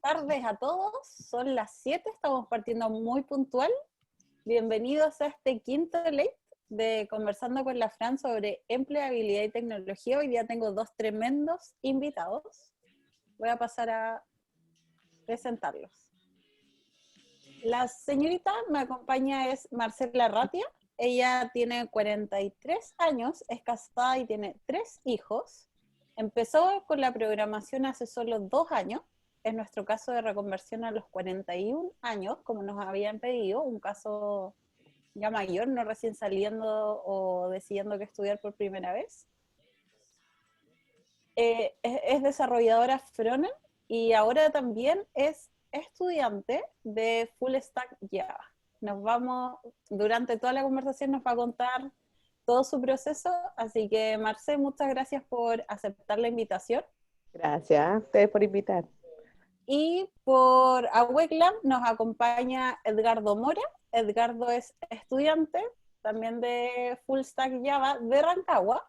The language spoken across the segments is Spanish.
tardes a todos. Son las 7, estamos partiendo muy puntual. Bienvenidos a este quinto late de Conversando con la Fran sobre empleabilidad y tecnología. Hoy día tengo dos tremendos invitados. Voy a pasar a presentarlos. La señorita me acompaña es Marcela Ratia. Ella tiene 43 años, es casada y tiene 3 hijos. Empezó con la programación hace solo 2 años. Es nuestro caso de reconversión a los 41 años, como nos habían pedido, un caso ya mayor, no recién saliendo o decidiendo que estudiar por primera vez. Es desarrolladora frontend y ahora también es estudiante de Full Stack Java. Durante toda la conversación nos va a contar todo su proceso, así que Marce, muchas gracias por aceptar la invitación. Gracias a ustedes por invitar. Y por AWECLAM nos acompaña Edgardo Mora. Edgardo es estudiante también de Full Stack Java de Rancagua,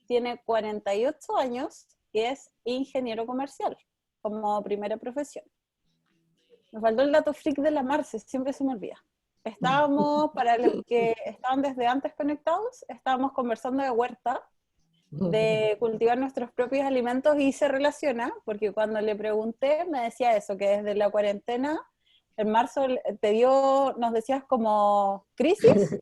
tiene 48 años y es ingeniero comercial como primera profesión. Me faltó el dato freak de la Marce, siempre se me olvida. Estábamos, para los que estaban desde antes conectados, estábamos conversando de huerta, de cultivar nuestros propios alimentos, y se relaciona, porque cuando le pregunté me decía eso, que desde la cuarentena, en marzo nos decías como crisis,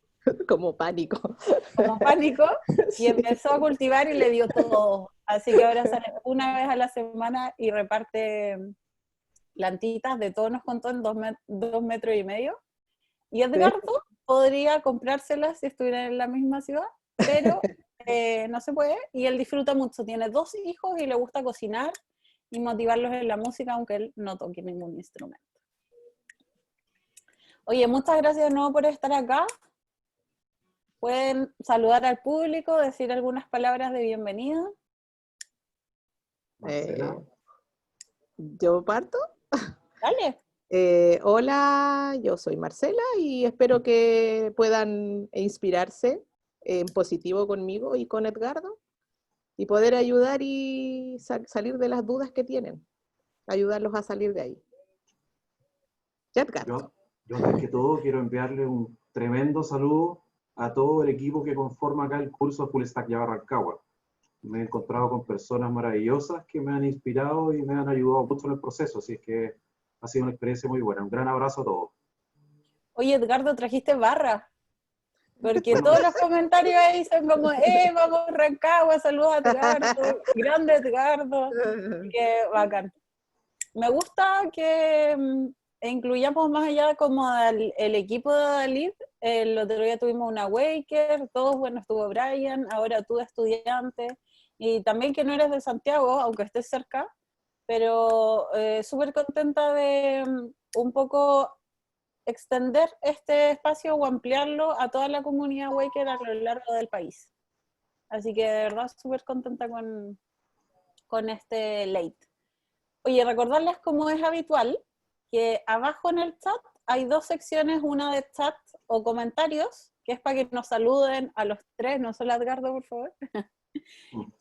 Como pánico. como pánico, y Sí. empezó a cultivar y le dio todo. Así que ahora sale una vez a la semana y reparte plantitas, de todo nos contó en 2,5 metros. Y Edgardo podría comprárselas si estuviera en la misma ciudad, pero no se puede, y él disfruta mucho, tiene 2 hijos y le gusta cocinar y motivarlos en la música, aunque él no toque ningún instrumento. Oye, muchas gracias de nuevo por estar acá. Pueden saludar al público, decir algunas palabras de bienvenida. ¿Yo parto? Dale. Hola, yo soy Marcela y espero que puedan inspirarse en positivo conmigo y con Edgardo y poder ayudar y salir de las dudas que tienen, ayudarlos a salir de ahí. Edgardo. Yo antes que todo quiero enviarle un tremendo saludo a todo el equipo que conforma acá el curso Full Stack Java Rancagua. Me he encontrado con personas maravillosas que me han inspirado y me han ayudado mucho en el proceso, así es que ha sido una experiencia muy buena. Un gran abrazo a todos. Oye, Edgardo, trajiste barra, porque todos los comentarios ahí son como, vamos Rancagua, saludos a Edgardo, grande Edgardo, qué bacán. Me gusta que incluyamos más allá como el equipo de Dalid. El otro día tuvimos una Waker, todos, bueno, estuvo Brian, ahora tú de estudiante, y también que no eres de Santiago, aunque estés cerca, pero súper contenta de un poco extender este espacio o ampliarlo a toda la comunidad Waker a lo largo del país. Así que de verdad súper contenta con este late. Oye, recordarles, como es habitual, que abajo en el chat hay 2 secciones, una de chat o comentarios, que es para que nos saluden a los 3, no solo a Edgardo, por favor.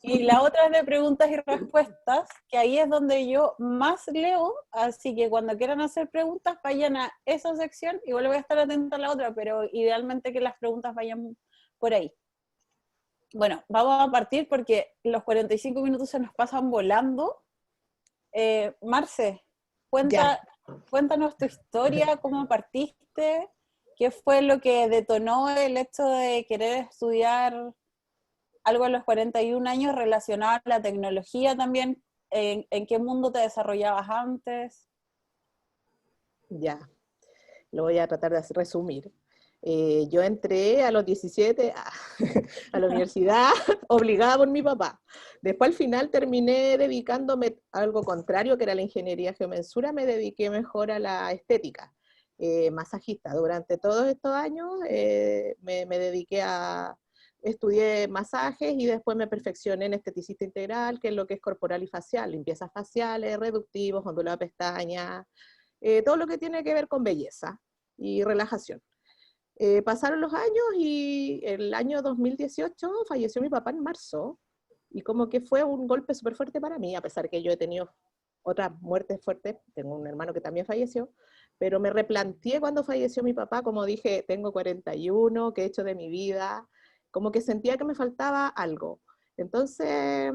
Y la otra es de preguntas y respuestas, que ahí es donde yo más leo, así que cuando quieran hacer preguntas, vayan a esa sección, igual voy a estar atenta a la otra, pero idealmente que las preguntas vayan por ahí. Bueno, vamos a partir porque los 45 minutos se nos pasan volando. Marce, cuéntanos tu historia, cómo partiste, qué fue lo que detonó el hecho de querer estudiar algo a los 41 años relacionado a la tecnología también, en qué mundo te desarrollabas antes. Ya, lo voy a tratar de resumir. Yo entré a los 17 a la universidad obligada por mi papá. Después al final terminé dedicándome a algo contrario, que era la ingeniería geomensura. Me dediqué mejor a la estética, masajista. Durante todos estos años me dediqué estudié masajes y después me perfeccioné en esteticista integral, que es lo que es corporal y facial, limpiezas faciales, reductivos, ondulado de pestañas, todo lo que tiene que ver con belleza y relajación. Pasaron los años y el año 2018 falleció mi papá en marzo, y como que fue un golpe súper fuerte para mí, a pesar que yo he tenido otras muertes fuertes, tengo un hermano que también falleció, pero me replanteé cuando falleció mi papá, como dije, tengo 41, ¿qué he hecho de mi vida? Como que sentía que me faltaba algo. Entonces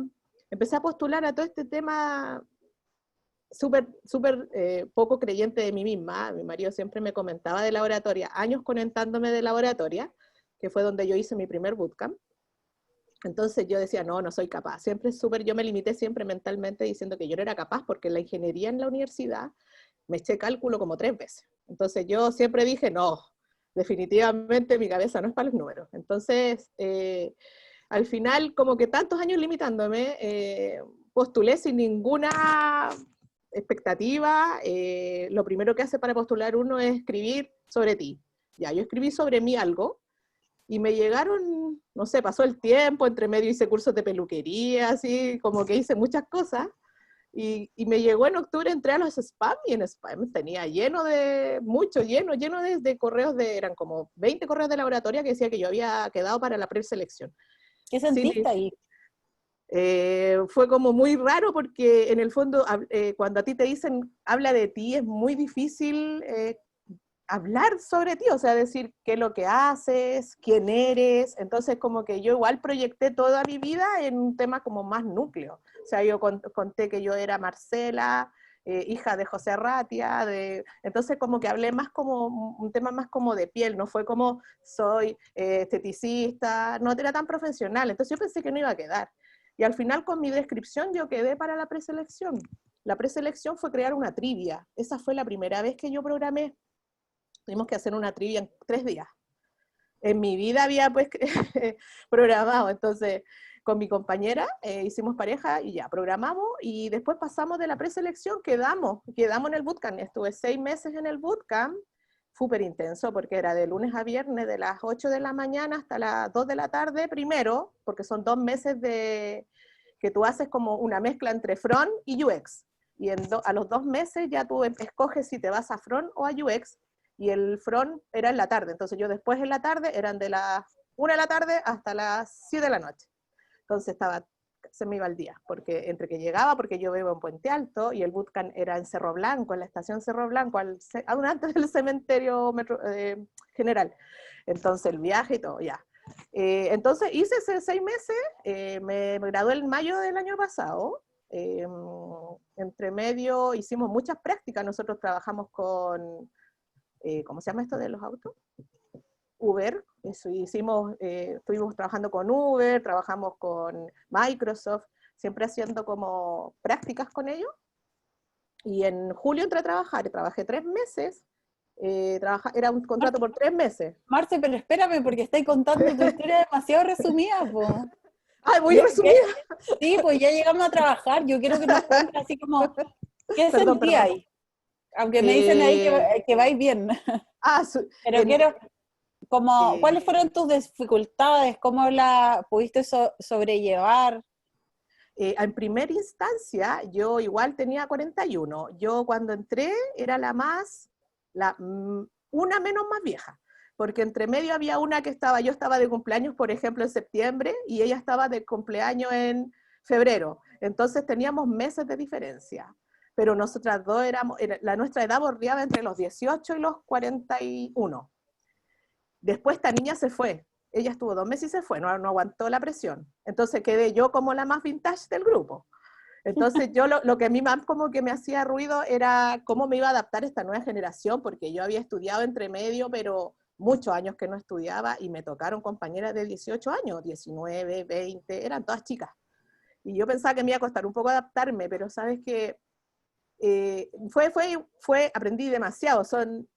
empecé a postular a todo este tema súper poco creyente de mí misma. Mi marido siempre me comentaba de la oratoria, años comentándome de la oratoria, que fue donde yo hice mi primer bootcamp. Entonces yo decía, no soy capaz. Yo me limité siempre mentalmente diciendo que yo no era capaz, porque la ingeniería en la universidad me eché cálculo como 3 veces. Entonces yo siempre dije, no, definitivamente mi cabeza no es para los números. Entonces, al final, como que tantos años limitándome, postulé sin ninguna expectativa. Lo primero que hace para postular uno es escribir sobre ti. Ya, yo escribí sobre mí algo, y me llegaron, no sé, pasó el tiempo, entre medio hice cursos de peluquería, así, como que hice muchas cosas, y me llegó en octubre, entré a los spam, y en spam tenía lleno de correos, eran como 20 correos de laboratoria que decía que yo había quedado para la preselección. ¿Qué sentiste ahí? Fue como muy raro, porque en el fondo, cuando a ti te dicen, habla de ti, es muy difícil hablar sobre ti, o sea, decir qué es lo que haces, quién eres. Entonces como que yo igual proyecté toda mi vida en un tema como más núcleo. O sea, yo conté que yo era Marcela, hija de José Arratia, entonces como que hablé más como un tema más como de piel, no fue como soy esteticista, no era tan profesional. Entonces yo pensé que no iba a quedar. Y al final con mi descripción yo quedé para la preselección. La preselección fue crear una trivia. Esa fue la primera vez que yo programé. Tuvimos que hacer una trivia en 3 días. En mi vida había pues programado, entonces con mi compañera hicimos pareja y ya, programamos, y después pasamos de la preselección, quedamos en el bootcamp. Estuve 6 meses en el bootcamp, súper intenso, porque era de lunes a viernes, de las 8 de la mañana hasta las 2 de la tarde primero, porque son 2 meses que tú haces como una mezcla entre front y UX, y a los 2 meses ya tú escoges si te vas a front o a UX, y el front era en la tarde. Entonces yo después en la tarde, eran de las 1 de la tarde hasta las 7 de la noche. Entonces se me iba el día, porque entre que llegaba, porque yo vivo en Puente Alto, y el bootcamp era en Cerro Blanco, en la estación Cerro Blanco, aún antes del cementerio general. Entonces el viaje y todo, ya. Entonces hice 6 meses, me gradué en mayo del año pasado. Entre medio hicimos muchas prácticas. Nosotros trabajamos con ¿cómo se llama esto de los autos? Uber. Eso hicimos, estuvimos trabajando con Uber, trabajamos con Microsoft, siempre haciendo como prácticas con ellos. Y en julio entré a trabajar, trabajé 3 meses, era un contrato por 3 meses. Marce, pero espérame, porque estáis contando tu historia demasiado resumida, po. ¡Ay, muy resumida! Sí, pues ya llegamos a trabajar, yo quiero que nos cuentes así como, ¿qué sentías ahí? Aunque me dicen ahí que vais bien. Pero quiero, como, ¿cuáles fueron tus dificultades? ¿Cómo la pudiste sobrellevar? En primera instancia, yo igual tenía 41. Yo cuando entré era una menos más vieja, porque entre medio había una que yo estaba de cumpleaños, por ejemplo, en septiembre, y ella estaba de cumpleaños en febrero. Entonces teníamos meses de diferencia. Pero nosotras dos nuestra edad bordeaba entre los 18 y los 41. Después esta niña se fue. Ella estuvo 2 meses y se fue, no aguantó la presión. Entonces quedé yo como la más vintage del grupo. Entonces yo lo que a mí más como que me hacía ruido era cómo me iba a adaptar esta nueva generación, porque yo había estudiado entre medio, pero muchos años que no estudiaba, y me tocaron compañeras de 18 años, 19, 20, eran todas chicas. Y yo pensaba que me iba a costar un poco adaptarme, pero sabes que aprendí demasiado, son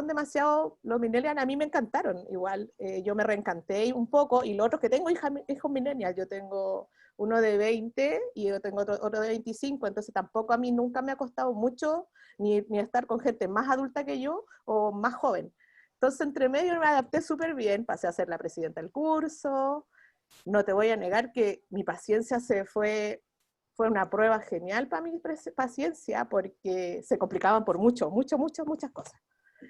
demasiado, los millennials a mí me encantaron, igual, yo me reencanté un poco, y los otros que tengo hijos millennials, yo tengo uno de 20 y yo tengo otro de 25, entonces tampoco a mí nunca me ha costado mucho ni estar con gente más adulta que yo o más joven. Entonces entre medio me adapté súper bien, pasé a ser la presidenta del curso. No te voy a negar que mi paciencia fue una prueba genial para mi paciencia, porque se complicaban por muchas cosas.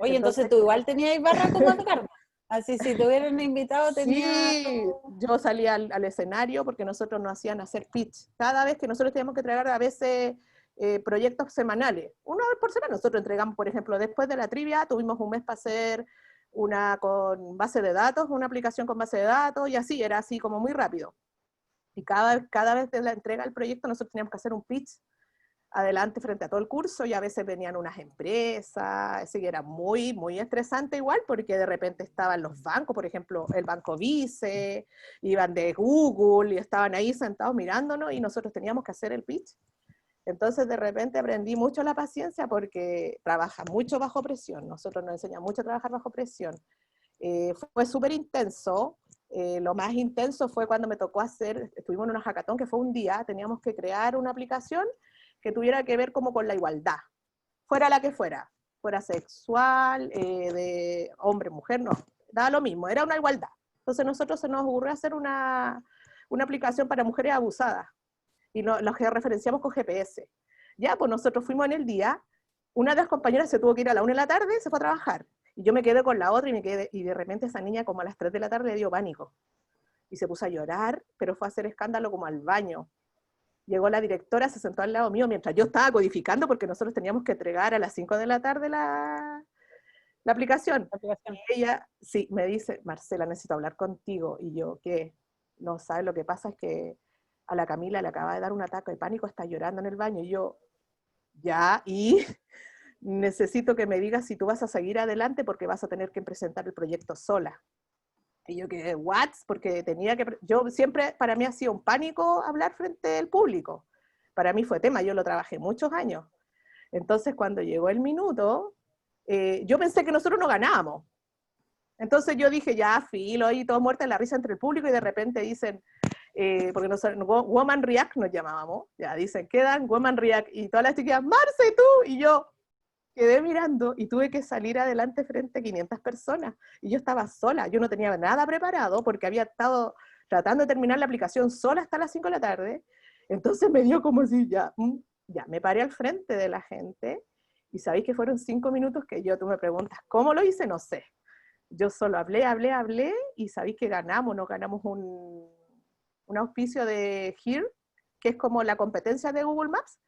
Oye, entonces tú igual tenías barra como Edgardo. Así, si te hubieran invitado, tenías... Sí, yo salía al escenario, porque nosotros nos hacían hacer pitch. Cada vez que nosotros teníamos que traer, a veces proyectos semanales, una vez por semana. Nosotros entregamos, por ejemplo, después de la trivia, tuvimos un mes para hacer una con base de datos, una aplicación con base de datos, y así, era así como muy rápido. Y cada vez de la entrega del proyecto nosotros teníamos que hacer un pitch adelante frente a todo el curso, y a veces venían unas empresas, así que era muy, muy estresante igual, porque de repente estaban los bancos, por ejemplo, el Banco Vice, iban de Google, y estaban ahí sentados mirándonos, y nosotros teníamos que hacer el pitch. Entonces de repente aprendí mucho la paciencia, porque trabaja mucho bajo presión, nosotros nos enseñan mucho a trabajar bajo presión. Fue súper intenso. Lo más intenso fue cuando me tocó estuvimos en una hackathon que fue un día, teníamos que crear una aplicación que tuviera que ver como con la igualdad, fuera la que fuera sexual, de hombre, mujer, no, daba lo mismo, era una igualdad. Entonces nosotros se nos ocurrió hacer una aplicación para mujeres abusadas, y los que referenciamos con GPS. Ya, pues nosotros fuimos en el día, una de las compañeras se tuvo que ir a la 1 de la tarde, se fue a trabajar, y yo me quedé con la otra, y de repente esa niña como a las 3 de la tarde le dio pánico, y se puso a llorar, pero fue a hacer escándalo como al baño. Llegó la directora, se sentó al lado mío, mientras yo estaba codificando, porque nosotros teníamos que entregar a las 5 de la tarde la aplicación. Y ella, sí, me dice, Marcela, necesito hablar contigo, y yo, ¿qué? No sabes, lo que pasa es que a la Camila le acaba de dar un ataque de pánico, está llorando en el baño, y yo, ya, y necesito que me digas si tú vas a seguir adelante, porque vas a tener que presentar el proyecto sola. Y yo que, ¿what? Porque yo siempre, para mí ha sido un pánico hablar frente al público. Para mí fue tema, yo lo trabajé muchos años. Entonces cuando llegó el minuto, yo pensé que nosotros no ganábamos. Entonces yo dije, ya, filo, y todo muerto en la risa entre el público, y de repente dicen, porque Woman React nos llamábamos, ya dicen, quedan Woman React, y todas las chicas, Marce, tú, y yo quedé mirando, y tuve que salir adelante frente a 500 personas, y yo estaba sola, yo no tenía nada preparado, porque había estado tratando de terminar la aplicación sola hasta las 5 de la tarde, entonces me dio como si ya, me paré al frente de la gente, y sabéis que fueron 5 minutos que tú me preguntas, ¿cómo lo hice? No sé. Yo solo hablé, y sabéis que nos ganamos un auspicio de Here, que es como la competencia de Google Maps,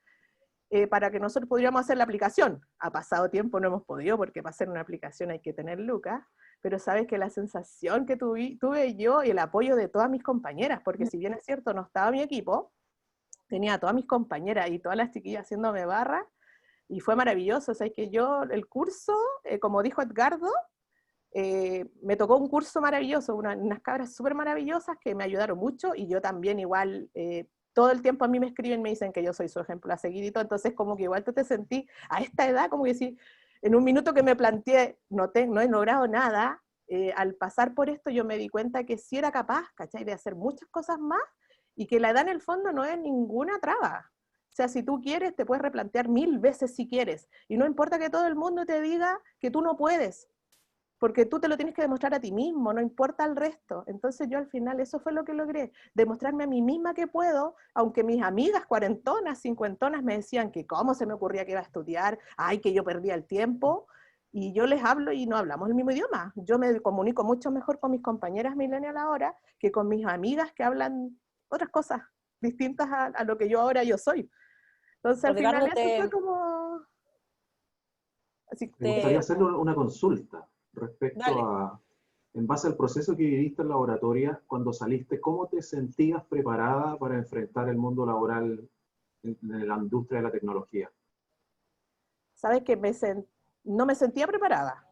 para que nosotros pudiéramos hacer la aplicación. Ha pasado tiempo, no hemos podido, porque para hacer una aplicación hay que tener lucas, pero sabes que la sensación que tuve yo, y el apoyo de todas mis compañeras, porque si bien es cierto, no estaba mi equipo, tenía a todas mis compañeras y todas las chiquillas haciéndome barra, y fue maravilloso. O sea, es que yo, el curso, como dijo Edgardo, me tocó un curso maravilloso, unas cabras súper maravillosas que me ayudaron mucho, y yo también igual, todo el tiempo a mí me escriben, me dicen que yo soy su ejemplo a seguir y todo, entonces como que igual tú te sentí a esta edad, como que si en un minuto que me planteé, no he logrado nada, al pasar por esto yo me di cuenta que sí era capaz, ¿cachai?, de hacer muchas cosas más, y que la edad en el fondo no es ninguna traba. O sea, si tú quieres, te puedes replantear 1000 veces si quieres, y no importa que todo el mundo te diga que tú no puedes, porque tú te lo tienes que demostrar a ti mismo, no importa el resto. Entonces yo al final eso fue lo que logré, demostrarme a mí misma que puedo, aunque mis amigas cuarentonas, cincuentonas me decían que cómo se me ocurría que iba a estudiar, ay, que yo perdía el tiempo, y yo les hablo y no hablamos el mismo idioma. Yo me comunico mucho mejor con mis compañeras millennial ahora que con mis amigas que hablan otras cosas distintas a lo que yo ahora soy. Entonces al final eso fue como... Así, me gustaría hacerle una consulta respecto a, en base al proceso que viviste en la oratoria, cuando saliste, ¿cómo te sentías preparada para enfrentar el mundo laboral en la industria de la tecnología? Sabes que no me sentía preparada.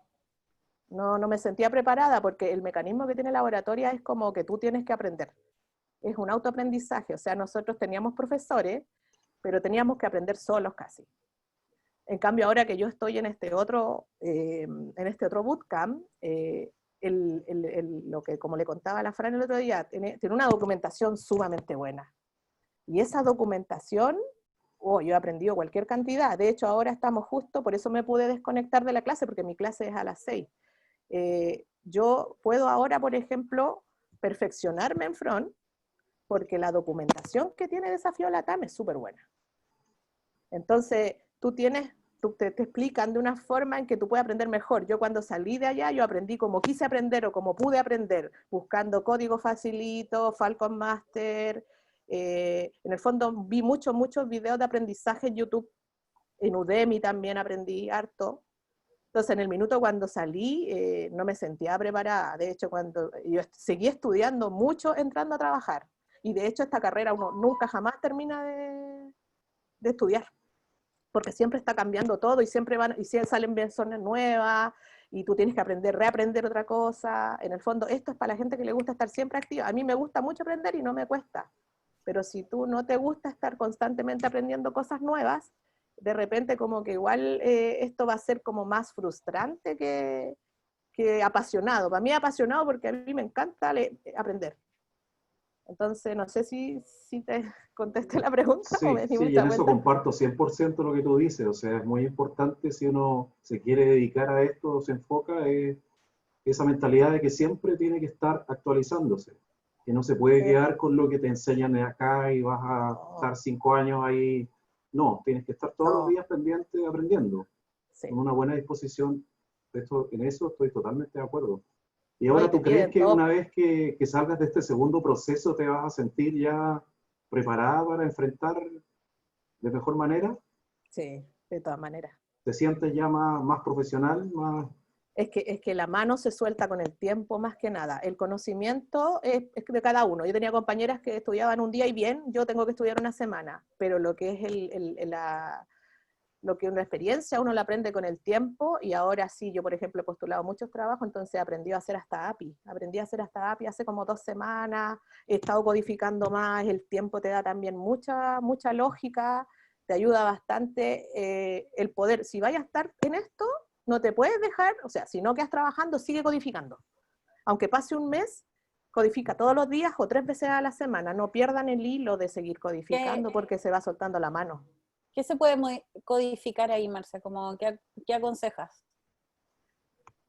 No me sentía preparada, porque el mecanismo que tiene la oratoria es como que tú tienes que aprender. Es un autoaprendizaje. O sea, nosotros teníamos profesores, pero teníamos que aprender solos casi. En cambio, ahora que yo estoy en este otro bootcamp, lo que, como le contaba a la Fran el otro día, tiene una documentación sumamente buena. Y esa documentación, yo he aprendido cualquier cantidad. De hecho, ahora estamos justo, por eso me pude desconectar de la clase, porque mi clase es a las 6. Yo puedo ahora, por ejemplo, perfeccionarme en front, porque la documentación que tiene Desafío Latam es súper buena. Entonces, te explican de una forma en que tú puedes aprender mejor. Yo cuando salí de allá, yo aprendí como quise aprender o como pude aprender, buscando código facilito, Falcon Master, En el fondo vi muchos videos de aprendizaje en YouTube, en Udemy también aprendí harto. Entonces en el minuto cuando salí no me sentía preparada. De hecho, cuando yo seguí estudiando mucho entrando a trabajar. Y de hecho esta carrera uno nunca jamás termina de estudiar, porque siempre está cambiando todo y siempre salen versiones nuevas y tú tienes que reaprender otra cosa. En el fondo esto es para la gente que le gusta estar siempre activa. A mí me gusta mucho aprender y no me cuesta. Pero si tú no te gusta estar constantemente aprendiendo cosas nuevas, de repente como que igual esto va a ser como más frustrante que apasionado. Para mí apasionado porque a mí me encanta aprender. Entonces, no sé si te contesté la pregunta o Sí, me di sí, y mucha en eso vuelta. comparto 100% lo que tú dices. O sea, es muy importante si uno se quiere dedicar a esto o se enfoca, esa mentalidad de que siempre tiene que estar actualizándose. Que no se puede quedar con lo que te enseñan de acá y vas a estar 5 años ahí. No, tienes que estar todos los días pendiente aprendiendo. Sí. Con una buena disposición. En eso estoy totalmente de acuerdo. Y No, ahora, y te ¿tú crees piden que todo. una vez que salgas de este segundo proceso te vas a sentir ya preparada para enfrentar de mejor manera? Sí, de todas maneras. ¿Te sientes ya más profesional, más? Es que la mano se suelta con el tiempo más que nada. El conocimiento es de cada uno. Yo tenía compañeras que estudiaban un día y bien, yo tengo que estudiar una semana, pero lo que es lo que una experiencia uno la aprende con el tiempo, y ahora sí, yo por ejemplo he postulado muchos trabajos, entonces aprendí a hacer hasta API hace como 2 semanas, he estado codificando más, el tiempo te da también mucha lógica, te ayuda bastante el poder, si vayas a estar en esto, no te puedes dejar, o sea, si no quedas trabajando, sigue codificando, aunque pase un mes, codifica todos los días o 3 veces a la semana, no pierdan el hilo de seguir codificando porque se va soltando la mano. ¿Qué se puede codificar ahí, Marcia? Como, ¿qué aconsejas?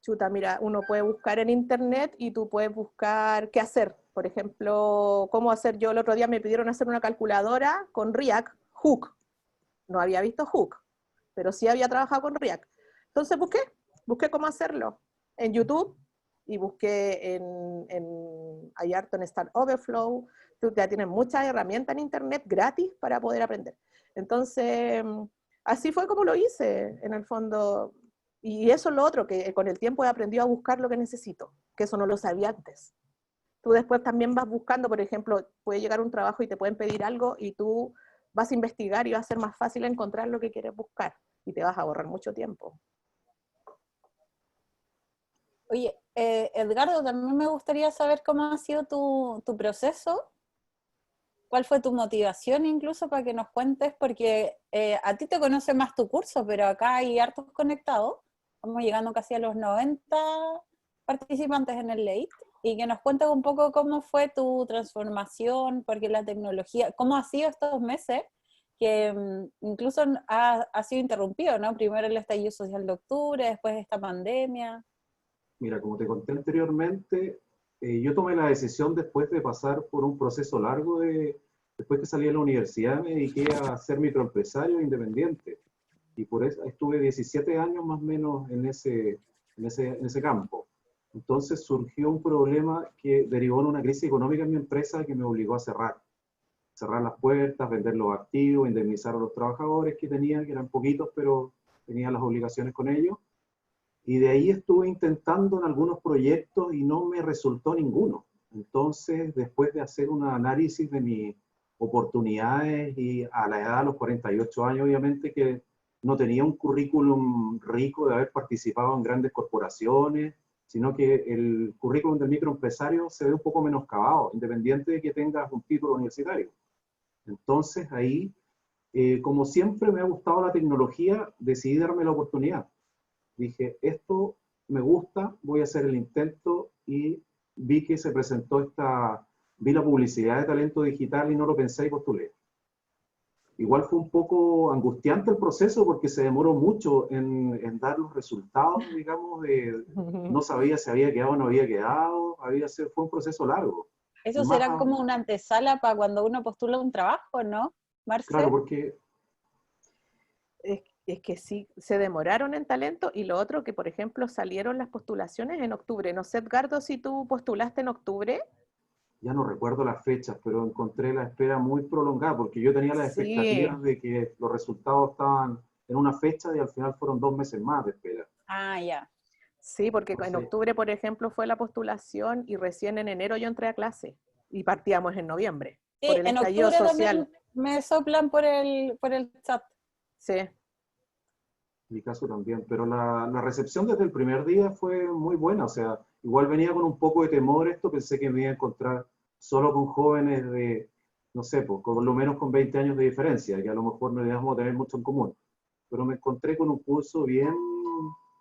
Chuta, mira, uno puede buscar en internet y tú puedes buscar qué hacer. Por ejemplo, cómo hacer. Yo el otro día me pidieron hacer una calculadora con React, Hook. No había visto Hook, pero sí había trabajado con React. Entonces busqué cómo hacerlo en YouTube y busqué hay harto en Stack Overflow. Tú ya tienes muchas herramientas en internet gratis para poder aprender. Entonces, así fue como lo hice, en el fondo. Y eso es lo otro, que con el tiempo he aprendido a buscar lo que necesito, que eso no lo sabía antes. Tú después también vas buscando, por ejemplo, puede llegar un trabajo y te pueden pedir algo y tú vas a investigar y va a ser más fácil encontrar lo que quieres buscar y te vas a ahorrar mucho tiempo. Oye, Edgardo, también me gustaría saber cómo ha sido tu proceso, cuál fue tu motivación incluso para que nos cuentes, porque a ti te conoce más tu curso, pero acá hay hartos conectados, estamos llegando casi a los 90 participantes en el late, y que nos cuentes un poco cómo fue tu transformación, porque la tecnología, cómo ha sido estos meses, que incluso ha sido interrumpido, ¿no? Primero el estallido social de octubre, después esta pandemia. Mira, como te conté anteriormente, yo tomé la decisión después de pasar por un proceso largo después que salí de la universidad, me dediqué a ser microempresario independiente. Y por eso estuve 17 años más o menos en ese campo. Entonces surgió un problema que derivó en una crisis económica en mi empresa que me obligó a cerrar las puertas, vender los activos, indemnizar a los trabajadores que tenía, que eran poquitos, pero tenía las obligaciones con ellos. Y de ahí estuve intentando en algunos proyectos y no me resultó ninguno. Entonces, después de hacer un análisis de mis oportunidades y a la edad de los 48 años, obviamente que no tenía un currículum rico de haber participado en grandes corporaciones, sino que el currículum del microempresario se ve un poco menoscabado, independiente de que tengas un título universitario. Entonces, ahí, como siempre me ha gustado la tecnología, decidí darme la oportunidad. Dije, esto me gusta, voy a hacer el intento, y vi que se presentó vi la publicidad de talento digital y no lo pensé y postulé. Igual fue un poco angustiante el proceso porque se demoró mucho en dar los resultados, digamos, no sabía si había quedado o no había quedado, fue un proceso largo. Eso será como una antesala para cuando uno postula un trabajo, ¿no, Marce? Claro, porque es que sí, se demoraron en talento, y lo otro que, por ejemplo, salieron las postulaciones en octubre. No sé, Edgardo, si tú postulaste en octubre. ya no recuerdo las fechas, pero encontré la espera muy prolongada, porque yo tenía las Sí. expectativas de que los resultados estaban en una fecha y al final fueron 2 meses más de espera. Ah, ya. Sí, porque en Entonces, octubre, por ejemplo, fue la postulación y recién en enero yo entré a clase y partíamos en noviembre Sí, por el en estallido octubre social. también me soplan por el chat. Sí, en mi caso también, pero la recepción desde el primer día fue muy buena, o sea, igual venía con un poco de temor esto, pensé que me iba a encontrar solo con jóvenes de, no sé, pues, con lo menos con 20 años de diferencia, que a lo mejor no íbamos a tener mucho en común, pero me encontré con un curso bien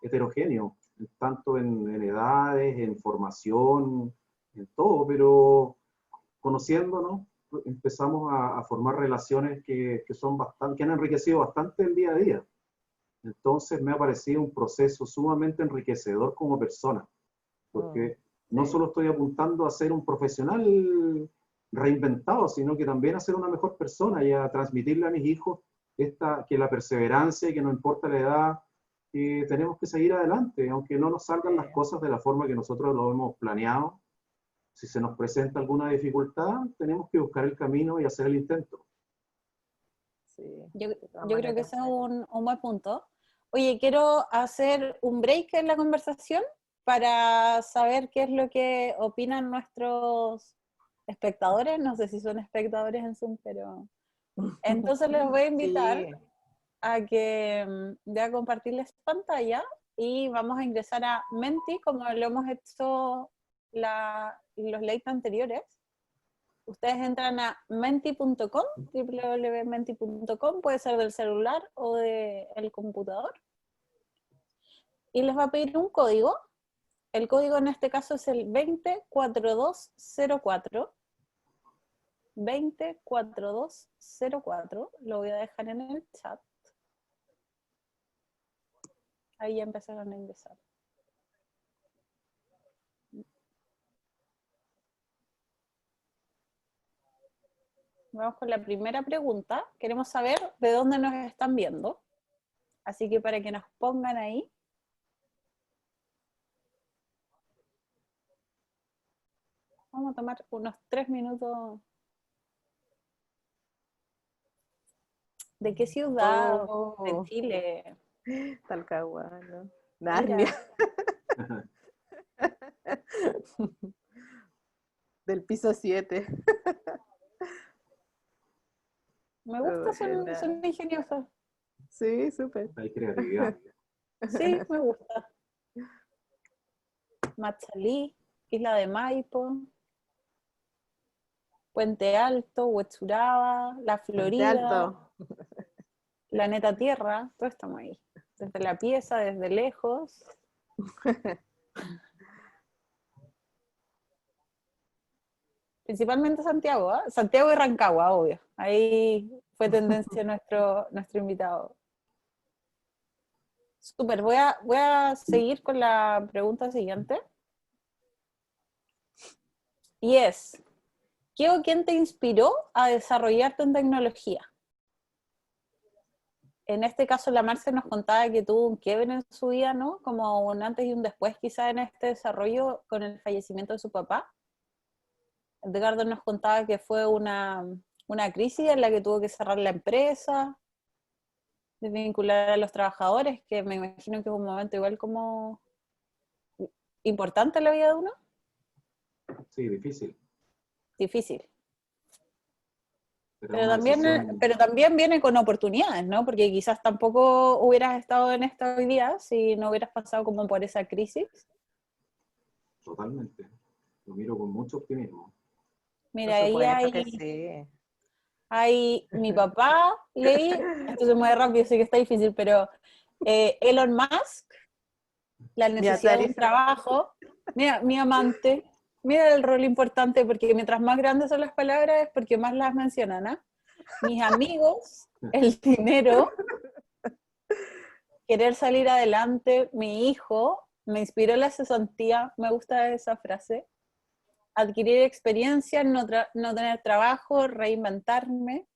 heterogéneo, tanto en edades, en formación, en todo, pero conociéndonos empezamos a formar relaciones que son bastante, que han enriquecido bastante el día a día. Entonces me ha parecido un proceso sumamente enriquecedor como persona, porque no sí. solo estoy apuntando a ser un profesional reinventado, sino que también a ser una mejor persona y a transmitirle a mis hijos que la perseverancia y que no importa la edad, que tenemos que seguir adelante, aunque no nos salgan las cosas de la forma que nosotros lo hemos planeado. Si se nos presenta alguna dificultad, tenemos que buscar el camino y hacer el intento. Sí, Yo, de todas yo creo que maneras. ese es un buen punto. Oye, quiero hacer un break en la conversación para saber qué es lo que opinan nuestros espectadores. No sé si son espectadores en Zoom, pero... Entonces les voy a invitar Sí, a que voy a compartirles pantalla y vamos a ingresar a Menti, como lo hemos hecho los late anteriores. Ustedes entran a menti.com, www.menti.com, puede ser del celular o del computador, y les va a pedir un código. El código en este caso es el 204204. 204204, lo voy a dejar en el chat. Ahí ya empezaron a ingresar. Vamos con la primera pregunta. Queremos saber de dónde nos están viendo. Así que para que nos pongan ahí. Vamos a tomar unos 3 minutos. ¿De qué ciudad de oh, Chile? Talcahuano, Mira, Narnia, del piso 7. me gusta, son ingeniosos. Sí, súper. Hay creatividad. Sí, me gusta. Machalí, Isla de Maipo, Puente Alto, Huechuraba, La Puente Florida, Alto. Planeta Tierra, todos estamos ahí. Desde la pieza, desde lejos. Principalmente Santiago, ¿eh? Santiago y Rancagua, obvio. Ahí fue tendencia nuestro invitado. Súper, voy a seguir con la pregunta siguiente. Y es, ¿qué o quién te inspiró a desarrollarte en tecnología? En este caso, la Marce nos contaba que tuvo un quiebre en su vida, ¿no? Como un antes y un después, quizá en este desarrollo con el fallecimiento de su papá. Edgardo nos contaba que fue una crisis en la que tuvo que cerrar la empresa, desvincular a los trabajadores, que me imagino que es un momento igual como importante en la vida de uno. Sí, difícil. Difícil. Pero Pero una decisión, también viene con oportunidades, ¿no? Porque quizás tampoco hubieras estado en esta hoy día si no hubieras pasado como por esa crisis. totalmente. Lo miro con mucho optimismo. Por Mira, ahí supuesto que sí. hay mi papá, leí, esto se mueve rápido, sé que está difícil, pero Elon Musk, la Mi necesidad de Atari. un trabajo, mira, mi amante, mira el rol importante, porque mientras más grandes son las palabras es porque más las mencionan, ¿ah? Mis amigos, el dinero, querer salir adelante, mi hijo, me inspiró la cesantía, me gusta esa frase, adquirir experiencia, no tener trabajo, reinventarme,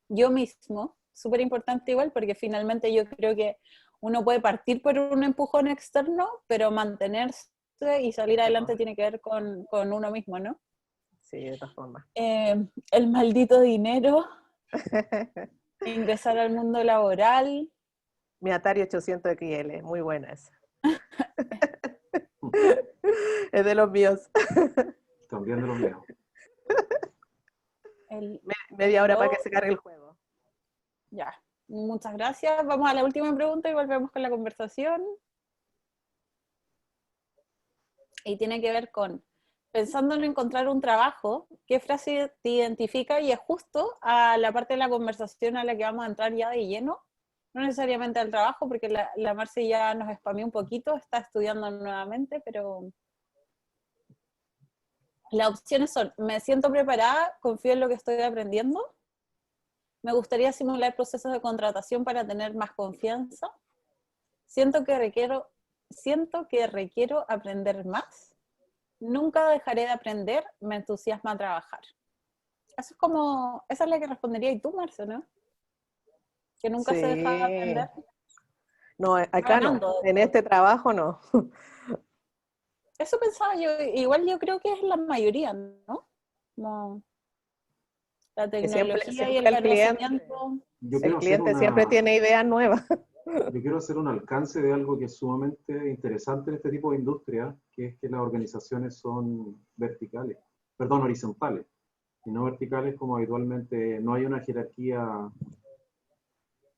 yo mismo, súper importante igual, porque finalmente yo creo que uno puede partir por un empujón externo, pero mantenerse y salir adelante tiene que ver con uno mismo, ¿no? sí, de todas formas. El maldito dinero, ingresar al mundo laboral. Mi Atari 800 XL, muy buena esa. Es de los míos. También de los míos. Media hora para que se cargue el juego. Ya, muchas gracias. Vamos a la última pregunta y volvemos con la conversación. Y tiene que ver con, pensando en encontrar un trabajo, ¿qué frase te identifica? Y es justo a la parte de la conversación a la que vamos a entrar ya de lleno. No necesariamente al trabajo, porque la Marce ya nos spameó un poquito, está estudiando nuevamente, pero las opciones son, me siento preparada, confío en lo que estoy aprendiendo, me gustaría simular procesos de contratación para tener más confianza, siento que requiero aprender más, nunca dejaré de aprender, me entusiasma trabajar. Eso es como, esa es la que respondería y tú, Marce, ¿no? Que nunca se deja de aprender. No, acá no, en este trabajo no. Eso pensaba yo, igual yo creo que es la mayoría, ¿no? Como la tecnología y el conocimiento. El cliente siempre tiene ideas nuevas. Yo quiero hacer un alcance de algo que es sumamente interesante en este tipo de industria, que es que las organizaciones son horizontales, y no verticales como habitualmente. No hay una jerarquía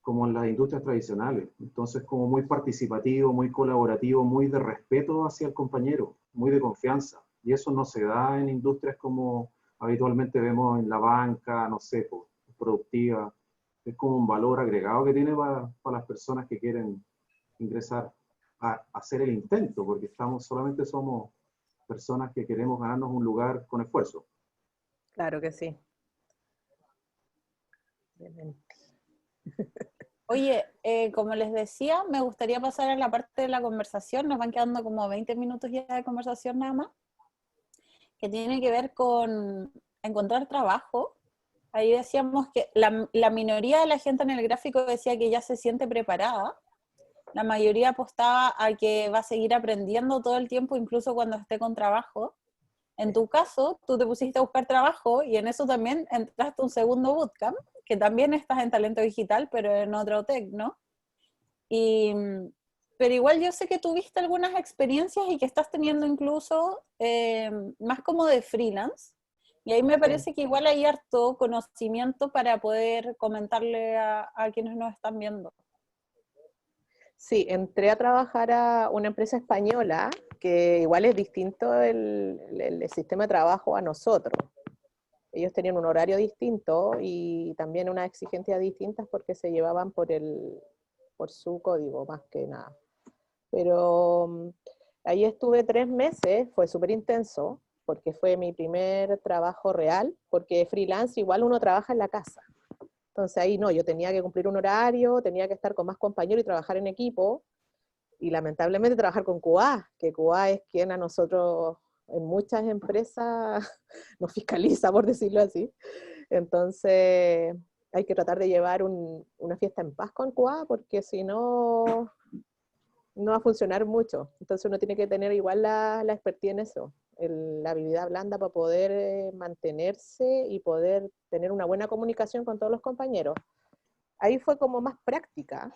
como en las industrias tradicionales. Entonces, como muy participativo, muy colaborativo, muy de respeto hacia el compañero, muy de confianza. Y eso no se da en industrias como habitualmente vemos en la banca, no sé, productiva. Es como un valor agregado que tiene para las personas que quieren ingresar a hacer el intento, porque solamente somos personas que queremos ganarnos un lugar con esfuerzo. Claro que sí. Oye, como les decía, me gustaría pasar a la parte de la conversación, nos van quedando como 20 minutos ya de conversación nada más, que tiene que ver con encontrar trabajo. Ahí decíamos que la minoría de la gente en el gráfico decía que ya se siente preparada, la mayoría apostaba a que va a seguir aprendiendo todo el tiempo, incluso cuando esté con trabajo. En tu caso, tú te pusiste a buscar trabajo y en eso también entraste a un segundo bootcamp, que también estás en talento digital, pero en otro tech, ¿no? Pero igual yo sé que tuviste algunas experiencias y que estás teniendo incluso más como de freelance. Y ahí me parece que igual hay harto conocimiento para poder comentarle a quienes nos están viendo. Sí, entré a trabajar a una empresa española, que igual es distinto el sistema de trabajo a nosotros. Ellos tenían un horario distinto y también unas exigencias distintas porque se llevaban por su código, más que nada. Pero ahí estuve 3 meses, fue súper intenso, porque fue mi primer trabajo real, porque freelance igual uno trabaja en la casa. Entonces ahí no, yo tenía que cumplir un horario, tenía que estar con más compañeros y trabajar en equipo, y lamentablemente trabajar con QA, que QA es quien a nosotros en muchas empresas nos fiscaliza, por decirlo así. Entonces hay que tratar de llevar una fiesta en paz con QA, porque si no, no va a funcionar mucho. Entonces uno tiene que tener igual la expertise en eso, la habilidad blanda para poder mantenerse y poder tener una buena comunicación con todos los compañeros. Ahí fue como más práctica,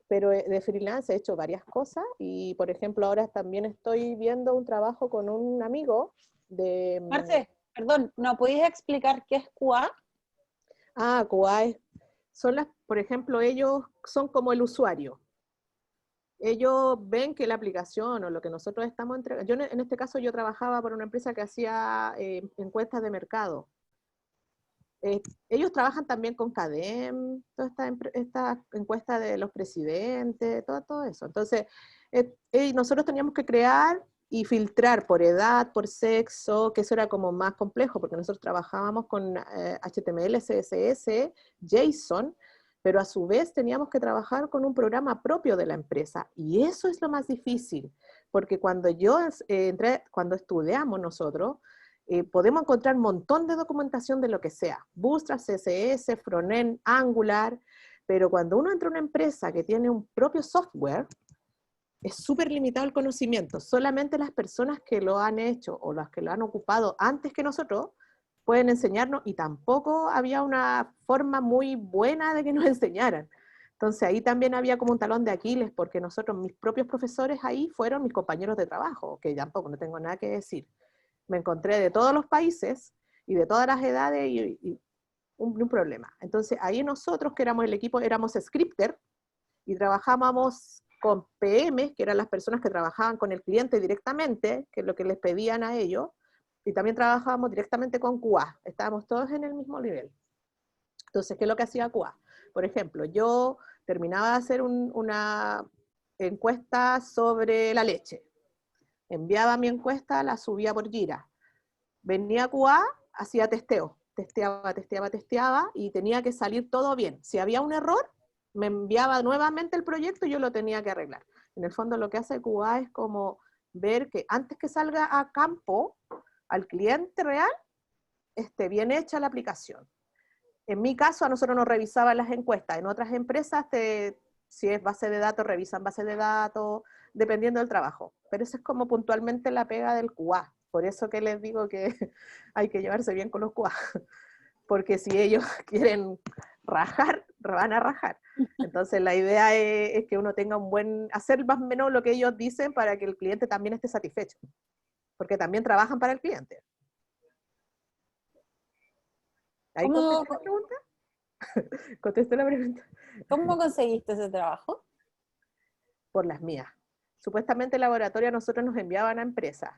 pero de freelance he hecho varias cosas y, por ejemplo, ahora también estoy viendo un trabajo con un amigo de... Marce, perdón, ¿no podéis explicar qué es QA? QA por ejemplo, ellos son como el usuario. Ellos ven que la aplicación o lo que nosotros estamos entregando, en este caso yo trabajaba para una empresa que hacía encuestas de mercado. Ellos trabajan también con CADEM, toda esta encuesta de los presidentes, todo eso. Entonces, nosotros teníamos que crear y filtrar por edad, por sexo, que eso era como más complejo, porque nosotros trabajábamos con HTML, CSS, JSON, pero a su vez teníamos que trabajar con un programa propio de la empresa, y eso es lo más difícil, porque cuando cuando estudiamos nosotros, podemos encontrar un montón de documentación de lo que sea, Bootstrap, CSS, Frontend, Angular, pero cuando uno entra a una empresa que tiene un propio software, es súper limitado el conocimiento. Solamente las personas que lo han hecho o las que lo han ocupado antes que nosotros pueden enseñarnos, y tampoco había una forma muy buena de que nos enseñaran. Entonces ahí también había como un talón de Aquiles, porque nosotros, mis propios profesores ahí fueron mis compañeros de trabajo, que tampoco no tengo nada que decir. Me encontré de todos los países y de todas las edades y un problema. Entonces ahí nosotros, que éramos el equipo, éramos scripter y trabajábamos con PM, que eran las personas que trabajaban con el cliente directamente, que es lo que les pedían a ellos, y también trabajábamos directamente con QA. Estábamos todos en el mismo nivel. Entonces, ¿qué es lo que hacía QA? Por ejemplo, yo terminaba de hacer una encuesta sobre la leche. Enviaba mi encuesta, la subía por Jira. Venía QA, hacía testeo. Testeaba, y tenía que salir todo bien. Si había un error, me enviaba nuevamente el proyecto y yo lo tenía que arreglar. En el fondo, lo que hace QA es como ver que antes que salga a campo, al cliente real, esté bien hecha la aplicación. En mi caso, a nosotros nos revisaban las encuestas. En otras empresas, si es base de datos, revisan base de datos, dependiendo del trabajo. Pero eso es como puntualmente la pega del QA. Por eso que les digo que hay que llevarse bien con los QA. Porque si ellos quieren rajar, van a rajar. Entonces la idea es que uno tenga un buen, hacer más o menos lo que ellos dicen para que el cliente también esté satisfecho. Porque también trabajan para el cliente. ¿Ahí contesté la pregunta? ¿Contesté la pregunta? ¿Cómo conseguiste ese trabajo? Por las mías. Supuestamente el laboratorio a nosotros nos enviaban a empresas,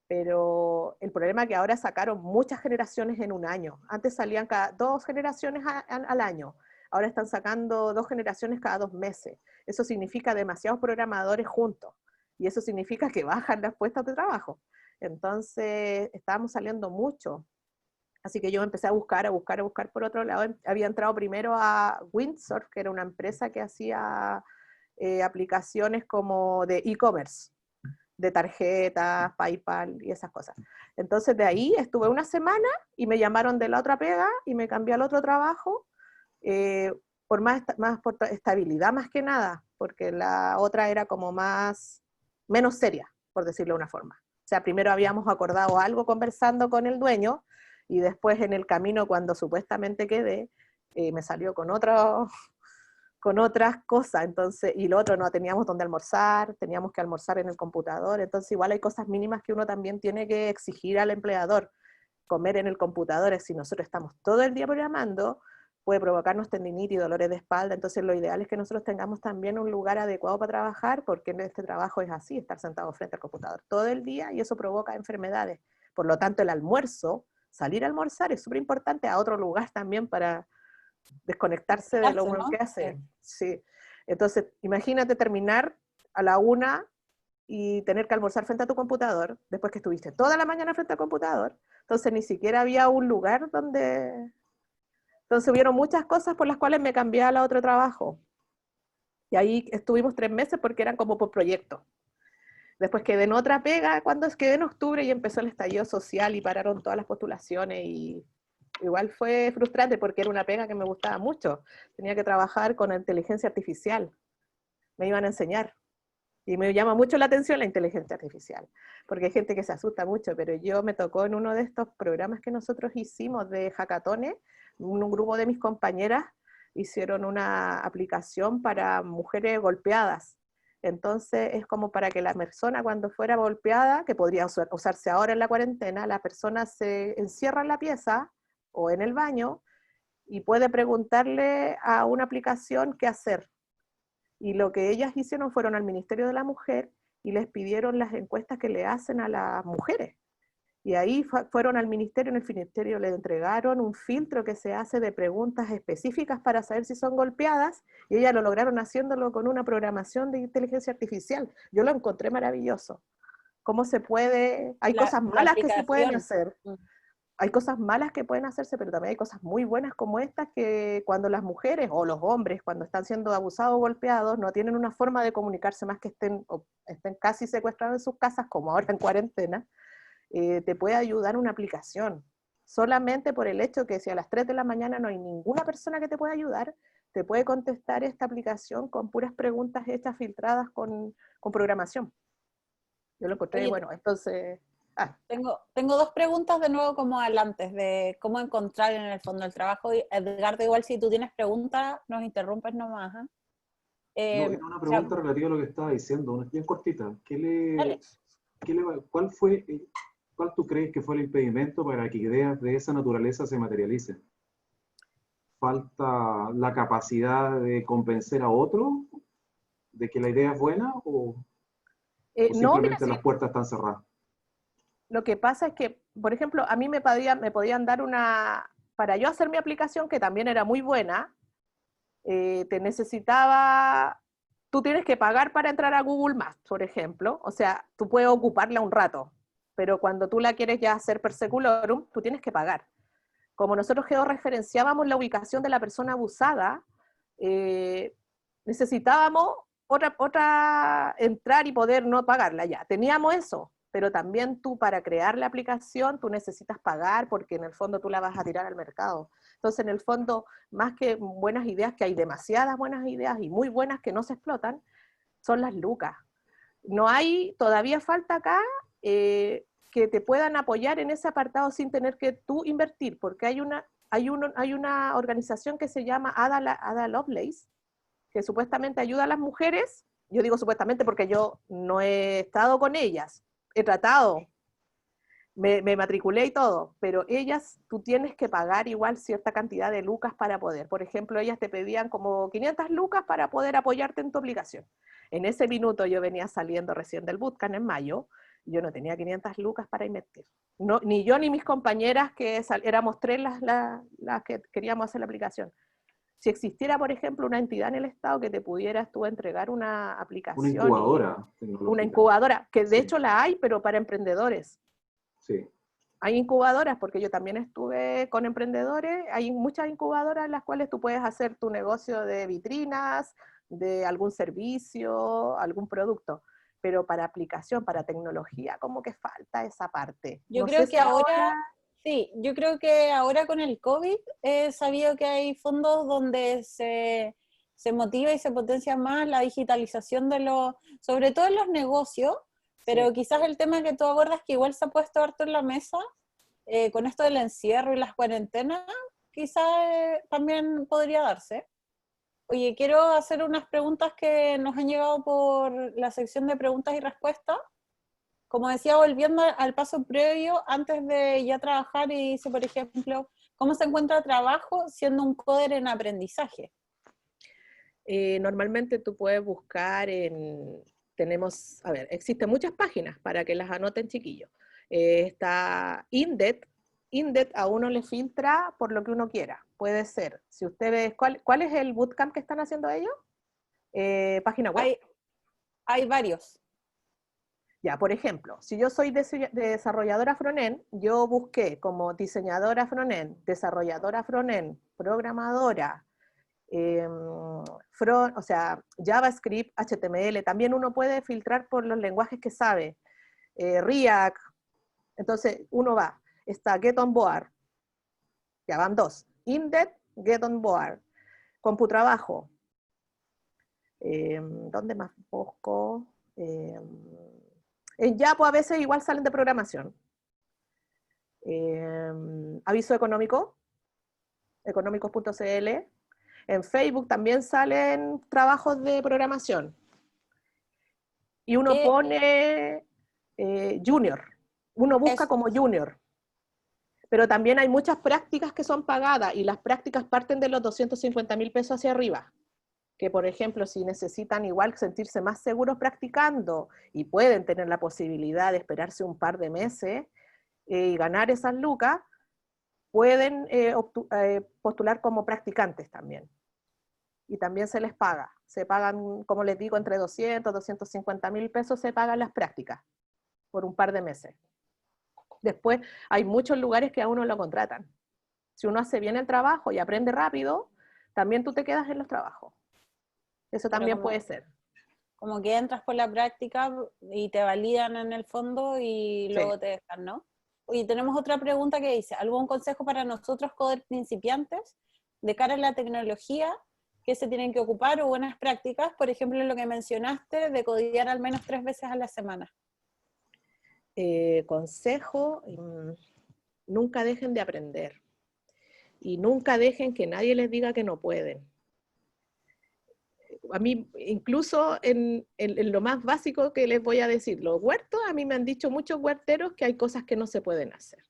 pero el problema es que ahora sacaron muchas generaciones en un año. Antes salían cada 2 generaciones al año. Ahora están sacando 2 generaciones cada 2 meses. Eso significa demasiados programadores juntos. Y eso significa que bajan las puestas de trabajo. Entonces, estábamos saliendo mucho. Así que yo empecé a buscar por otro lado. Había entrado primero a Windsurf, que era una empresa que hacía aplicaciones como de e-commerce, de tarjetas, PayPal y esas cosas. Entonces de ahí estuve una semana y me llamaron de la otra pega y me cambié al otro trabajo por por estabilidad más que nada, porque la otra era como menos seria, por decirlo de una forma. O sea, primero habíamos acordado algo conversando con el dueño y después en el camino, cuando supuestamente quedé, me salió con otras cosas, entonces, y lo otro, no teníamos dónde almorzar, teníamos que almorzar en el computador, entonces igual hay cosas mínimas que uno también tiene que exigir al empleador. Comer en el computador, si nosotros estamos todo el día programando, puede provocarnos tendinitis y dolores de espalda, entonces lo ideal es que nosotros tengamos también un lugar adecuado para trabajar, porque en este trabajo es así, estar sentado frente al computador todo el día, y eso provoca enfermedades. Por lo tanto, el almuerzo, salir a almorzar es súper importante, a otro lugar también para desconectarse de lo bueno que hace. Sí. Entonces, imagínate terminar a la 1 y tener que almorzar frente a tu computador, después que estuviste toda la mañana frente al computador, entonces ni siquiera había un lugar donde... Entonces hubieron muchas cosas por las cuales me cambié al otro trabajo. Y ahí estuvimos 3 meses porque eran como por proyecto. Después quedé en otra pega, cuando quedé en octubre y empezó el estallido social y pararon todas las postulaciones y igual fue frustrante porque era una pega que me gustaba mucho. Tenía que trabajar con inteligencia artificial. Me iban a enseñar. Y me llama mucho la atención la inteligencia artificial, porque hay gente que se asusta mucho, pero yo me tocó en uno de estos programas que nosotros hicimos de hackatones, un grupo de mis compañeras hicieron una aplicación para mujeres golpeadas. Entonces es como para que la persona cuando fuera golpeada, que podría usarse ahora en la cuarentena, la persona se encierra en la pieza o en el baño y puede preguntarle a una aplicación qué hacer. Y lo que ellas hicieron fueron al Ministerio de la Mujer y les pidieron las encuestas que le hacen a las mujeres. Y ahí fueron al ministerio, en el ministerio les entregaron un filtro que se hace de preguntas específicas para saber si son golpeadas, y ellas lo lograron haciéndolo con una programación de inteligencia artificial. Yo lo encontré maravilloso. ¿Cómo se puede? Hay cosas malas que se pueden hacer. Hay cosas malas que pueden hacerse, pero también hay cosas muy buenas como estas, que cuando las mujeres o los hombres, cuando están siendo abusados o golpeados, no tienen una forma de comunicarse más que estén casi secuestrados en sus casas, como ahora en cuarentena, te puede ayudar una aplicación. Solamente por el hecho que si a las 3 de la mañana no hay ninguna persona que te pueda ayudar, te puede contestar esta aplicación con puras preguntas hechas filtradas con programación. Yo lo encontré, Oye, bueno, entonces... Tengo dos preguntas de nuevo como antes, de cómo encontrar en el fondo el trabajo. Y Edgardo, igual si tú tienes preguntas, nos interrumpes nomás. ¿Ah? No, era una O sea, pregunta relativa a lo que estaba diciendo, una bien cortita. dale. ¿Cuál tú crees que fue el impedimento para que ideas de esa naturaleza se materialicen? ¿Falta la capacidad de convencer a otro de que la idea es buena o No, mira, simplemente sí, las puertas están cerradas? lo que pasa es que, por ejemplo, a mí me podían dar para yo hacer mi aplicación, que también era muy buena, tú tienes que pagar para entrar a Google Maps, por ejemplo, o sea, tú puedes ocuparla un rato, pero cuando tú la quieres ya hacer per secularum, tú tienes que pagar. Como nosotros georreferenciábamos la ubicación de la persona abusada, necesitábamos otra entrar y poder no pagarla ya. Teníamos eso, pero también tú para crear la aplicación tú necesitas pagar porque en el fondo tú la vas a tirar al mercado. Entonces, en el fondo, más que buenas ideas, que hay demasiadas buenas ideas y muy buenas que no se explotan, son las lucas. No hay, todavía falta acá que te puedan apoyar en ese apartado sin tener que tú invertir, porque hay una organización que se llama Ada Lovelace, que supuestamente ayuda a las mujeres. Yo digo supuestamente porque yo no he estado con ellas, he tratado, me matriculé y todo, pero tú tienes que pagar igual cierta cantidad de lucas para poder. Por ejemplo, ellas te pedían como 500 lucas para poder apoyarte en tu aplicación. En ese minuto yo venía saliendo recién del bootcamp en mayo, yo no tenía 500 lucas para invertir. No, ni yo ni mis compañeras, que éramos tres las que queríamos hacer la aplicación. Si existiera, por ejemplo, una entidad en el Estado que te pudieras tú entregar una Una aplicación, incubadora una tecnológica. incubadora, que de Sí. hecho la hay, pero para emprendedores. Sí. Hay incubadoras, porque yo también estuve con emprendedores, hay muchas incubadoras en las cuales tú puedes hacer tu negocio de vitrinas, de algún servicio, algún producto, pero para aplicación, para tecnología, como que falta esa parte. Yo No sé creo si que ahora, sí, yo creo que ahora con el COVID he sabido que hay fondos donde se motiva y se potencia más la digitalización sobre todo en los negocios, pero sí. quizás el tema que tú abordas, que igual se ha puesto harto en la mesa, con esto del encierro y las cuarentenas, quizás también podría darse. Oye, quiero hacer unas preguntas que nos han llegado por la sección de preguntas y respuestas. Como decía, volviendo al paso previo, antes de ya trabajar, y dice, por ejemplo, ¿cómo se encuentra trabajo siendo un coder en aprendizaje? Normalmente tú puedes buscar existen muchas páginas para que las anoten, chiquillos. Está Indet. Indet a uno le filtra por lo que uno quiera. Puede ser, si ustedes, ¿cuál es el bootcamp que están haciendo ellos? Página web. Hay varios. Ya, por ejemplo, si yo soy desarrolladora frontend, yo busqué como diseñadora frontend, desarrolladora frontend, programadora, o sea, JavaScript, HTML, también uno puede filtrar por los lenguajes que sabe, React, entonces uno está Get On Board, ya van dos, Indet, Get On Board, CompuTrabajo, ¿dónde más busco? En Yapo a veces igual salen de programación. Aviso económico, económicos.cl. En Facebook también salen trabajos de programación. Y uno pone junior. Uno busca como junior. Pero también hay muchas prácticas que son pagadas y las prácticas parten de los 250.000 pesos hacia arriba. Que, por ejemplo, si necesitan igual sentirse más seguros practicando y pueden tener la posibilidad de esperarse un par de meses y ganar esas lucas, pueden postular como practicantes también. Y también se les paga. Se pagan, como les digo, entre 200 y 250.000 pesos se pagan las prácticas por un par de meses. Después hay muchos lugares que a uno lo contratan. Si uno hace bien el trabajo y aprende rápido, también tú te quedas en los trabajos. Eso también puede ser. Como que entras por la práctica y te validan en el fondo y luego te dejan, ¿no? Oye, tenemos otra pregunta que dice, ¿algún consejo para nosotros, coders principiantes, de cara a la tecnología que se tienen que ocupar o buenas prácticas, por ejemplo, lo que mencionaste de codear al menos 3 veces a la semana? Consejo, nunca dejen de aprender y nunca dejen que nadie les diga que no pueden. A mí, incluso en lo más básico que les voy a decir, los huertos, a mí me han dicho muchos huerteros que hay cosas que no se pueden hacer.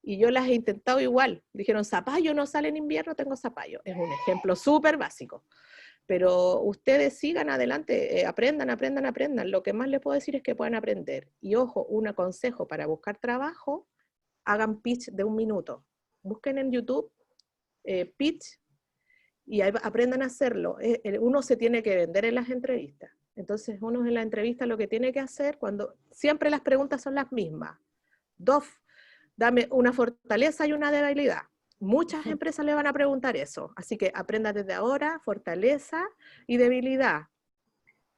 Y yo las he intentado igual. Dijeron, zapallo no sale en invierno, tengo zapallo. Es un ejemplo súper básico. Pero ustedes sigan adelante, aprendan, aprendan, aprendan. Lo que más les puedo decir es que puedan aprender. Y ojo, un consejo para buscar trabajo, hagan pitch de 1 minuto. Busquen en YouTube pitch y aprendan a hacerlo. Uno se tiene que vender en las entrevistas. Entonces uno en la entrevista lo que tiene que hacer, cuando siempre las preguntas son las mismas. Dame una fortaleza y una debilidad. Muchas empresas le van a preguntar eso, así que aprenda desde ahora fortaleza y debilidad.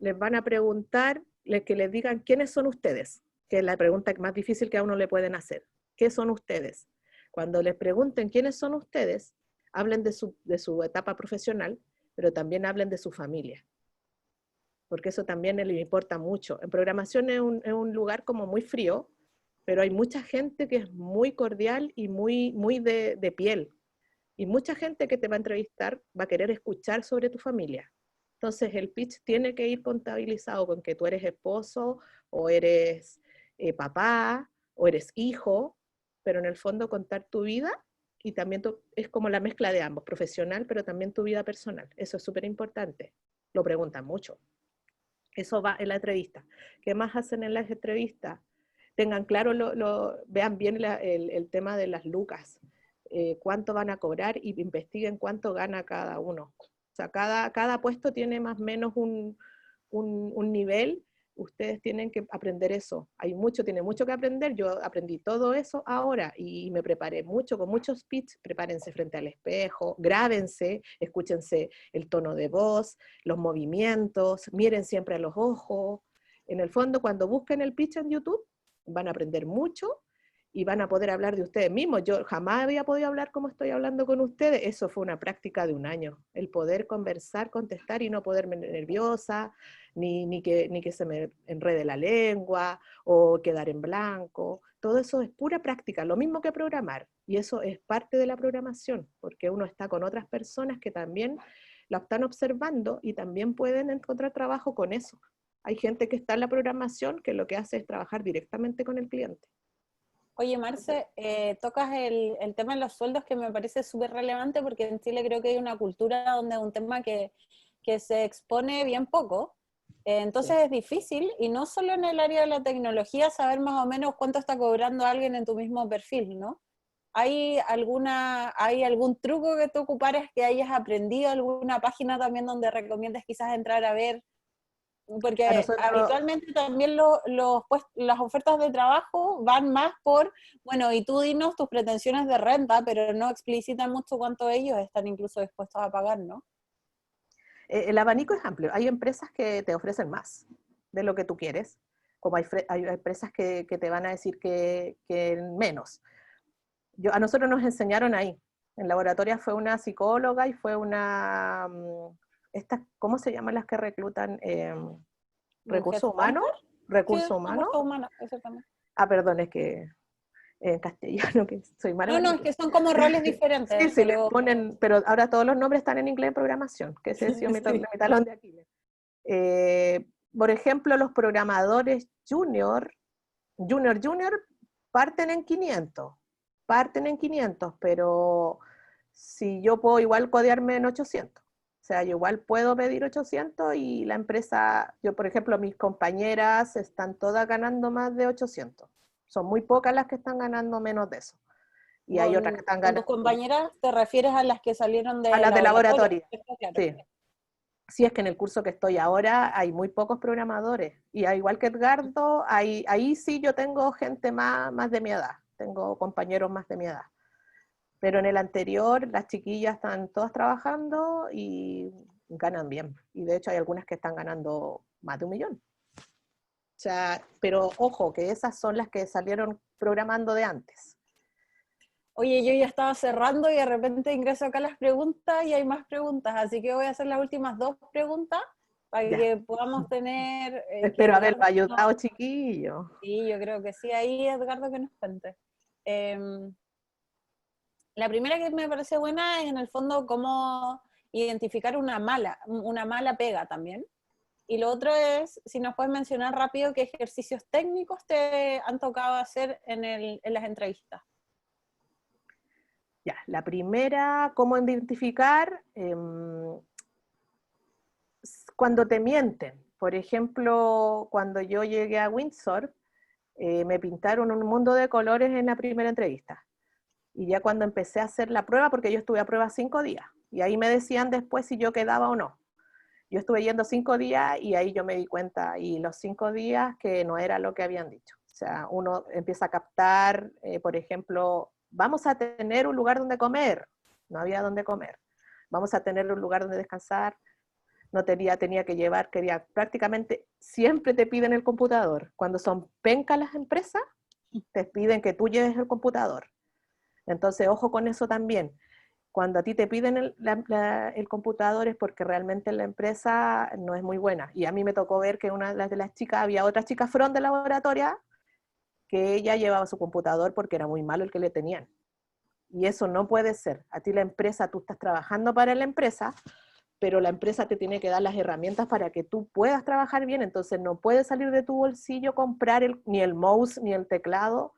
Les van a preguntar que les digan quiénes son ustedes, que es la pregunta más difícil que a uno le pueden hacer. ¿Qué son ustedes? Cuando les pregunten quiénes son ustedes, hablen de su etapa profesional, pero también hablen de su familia, porque eso también les importa mucho. En programación es un lugar como muy frío, pero hay mucha gente que es muy cordial y muy de piel. Y mucha gente que te va a entrevistar va a querer escuchar sobre tu familia. Entonces el pitch tiene que ir contabilizado con que tú eres esposo, o eres papá, o eres hijo, pero en el fondo contar tu vida, y también es como la mezcla de ambos, profesional, pero también tu vida personal. Eso es súper importante. Lo preguntan mucho. Eso va en la entrevista. ¿Qué más hacen en las entrevistas? Tengan claro, vean bien el tema de las lucas, cuánto van a cobrar y investiguen cuánto gana cada uno. O sea, cada puesto tiene más o menos un nivel, ustedes tienen que aprender eso. Tiene mucho que aprender, yo aprendí todo eso ahora y me preparé mucho, con muchos speech, prepárense frente al espejo, grábense, escúchense el tono de voz, los movimientos, miren siempre a los ojos. En el fondo, cuando busquen el pitch en YouTube, van a aprender mucho y van a poder hablar de ustedes mismos. Yo jamás había podido hablar como estoy hablando con ustedes. Eso fue una práctica de 1 año. El poder conversar, contestar y no poderme nerviosa, ni que se me enrede la lengua o quedar en blanco. Todo eso es pura práctica, lo mismo que programar. Y eso es parte de la programación, porque uno está con otras personas que también la están observando y también pueden encontrar trabajo con eso. Hay gente que está en la programación que lo que hace es trabajar directamente con el cliente. Oye, Marce, tocas el tema de los sueldos, que me parece súper relevante, porque en Chile creo que hay una cultura donde es un tema que se expone bien poco. Entonces es difícil, y no solo en el área de la tecnología, saber más o menos cuánto está cobrando alguien en tu mismo perfil, ¿no? ¿Hay algún truco que tú ocuparas, que hayas aprendido, alguna página también donde recomiendas quizás entrar a ver? Porque habitualmente también las ofertas de trabajo van más por, bueno, y tú dinos tus pretensiones de renta, pero no explicitan mucho cuánto ellos están incluso dispuestos a pagar, ¿no? El abanico es amplio. Hay empresas que te ofrecen más de lo que tú quieres, como hay empresas que te van a decir que menos. A nosotros nos enseñaron ahí. En laboratorio fue una psicóloga y fue una... ¿cómo se llaman las que reclutan? ¿Recursos humanos? ¿Recursos humanos? Exactamente. Perdón, es que en castellano, que soy mala. No, es que son como roles diferentes. Sí, pero... les ponen, pero ahora todos los nombres están en inglés en programación, que ese ha sido mi talón de Aquiles. Por ejemplo, los programadores junior, parten en 500, pero si yo puedo igual codearme en 800. O sea, yo igual puedo pedir 800 y la empresa, yo por ejemplo, mis compañeras están todas ganando más de 800. Son muy pocas las que están ganando menos de eso. Y hay otras que están ganando... ¿Tus compañeras te refieres a las que salieron de las de laboratorio? Claro. Sí. Sí, es que en el curso que estoy ahora hay muy pocos programadores. Y igual que Edgardo, ahí sí yo tengo gente más de mi edad. Tengo compañeros más de mi edad. Pero en el anterior, las chiquillas están todas trabajando y ganan bien. Y de hecho hay algunas que están ganando más de 1 millón. O sea, pero ojo, que esas son las que salieron programando de antes. Oye, yo ya estaba cerrando y de repente ingreso acá a las preguntas y hay más preguntas, así que voy a hacer las últimas 2 preguntas para Ya. que podamos tener que Espero haberlo Edgardo ayudado, chiquillo. sí, yo creo que sí, ahí Edgardo que nos cuente. La primera que me parece buena es en el fondo cómo identificar una mala pega también. Y lo otro es, si nos puedes mencionar rápido qué ejercicios técnicos te han tocado hacer en las entrevistas. Ya, la primera, cómo identificar cuando te mienten. Por ejemplo, cuando yo llegué a Windsor, me pintaron un mundo de colores en la primera entrevista. Y ya cuando empecé a hacer la prueba, porque yo estuve a prueba 5 días, y ahí me decían después si yo quedaba o no. Yo estuve yendo 5 días y ahí yo me di cuenta, y los 5 días que no era lo que habían dicho. O sea, uno empieza a captar, por ejemplo, vamos a tener un lugar donde comer, no había donde comer. Vamos a tener un lugar donde descansar, no tenía que llevar, quería, prácticamente siempre te piden el computador. Cuando son pencas las empresas, te piden que tú lleves el computador. Entonces, ojo con eso también. Cuando a ti te piden el computador es porque realmente la empresa no es muy buena. Y a mí me tocó ver que una de las chicas, había otra chica front de laboratoria que ella llevaba su computador porque era muy malo el que le tenían. Y eso no puede ser. A ti la empresa, tú estás trabajando para la empresa, pero la empresa te tiene que dar las herramientas para que tú puedas trabajar bien. Entonces no puedes salir de tu bolsillo comprar ni el mouse ni el teclado.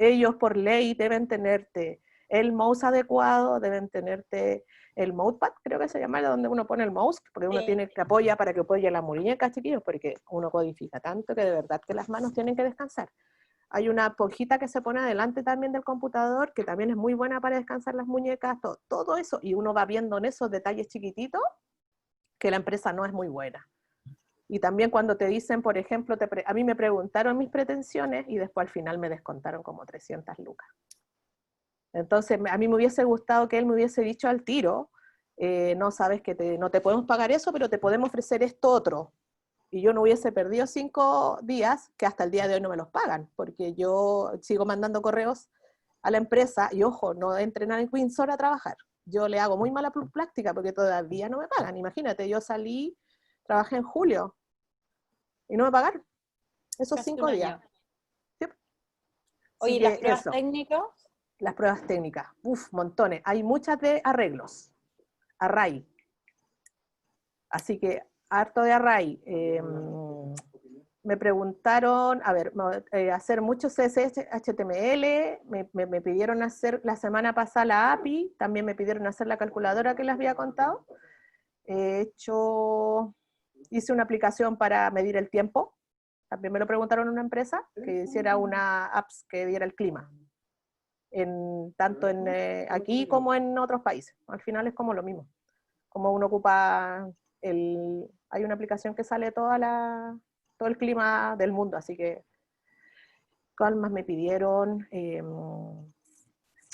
Ellos por ley deben tenerte el mouse adecuado, deben tenerte el mousepad, creo que se llama, donde uno pone el mouse, porque uno Sí. tiene que apoyar para que apoye la muñeca, chiquillos, porque uno codifica tanto que de verdad que las manos tienen que descansar. Hay una esponjita que se pone adelante también del computador, que también es muy buena para descansar las muñecas, todo eso, y uno va viendo en esos detalles chiquititos que la empresa no es muy buena. Y también cuando te dicen, por ejemplo, a mí me preguntaron mis pretensiones y después al final me descontaron como 300 lucas. Entonces, a mí me hubiese gustado que él me hubiese dicho al tiro, no sabes que no te podemos pagar eso, pero te podemos ofrecer esto otro. Y yo no hubiese perdido 5 días, que hasta el día de hoy no me los pagan, porque yo sigo mandando correos a la empresa y ojo, no entrenar en Windsor a trabajar. Yo le hago muy mala práctica porque todavía no me pagan. Imagínate, yo salí, trabajé en julio y no me pagaron esos Casi un 5 días. año. ¿Sí? Así Oye, las que pruebas eso, técnicas, las pruebas técnicas, montones. Hay muchas de arreglos, array. Así que harto de array. Me preguntaron, a ver, hacer muchos CSS, HTML, me pidieron hacer la semana pasada la API, también me pidieron hacer la calculadora que les había contado. Hice una aplicación para medir el tiempo, también me lo preguntaron en una empresa, que hiciera una apps que diera el clima, tanto aquí como en otros países. Al final es como lo mismo, como uno ocupa hay una aplicación que sale todo el clima del mundo, así que ¿cuál más me pidieron?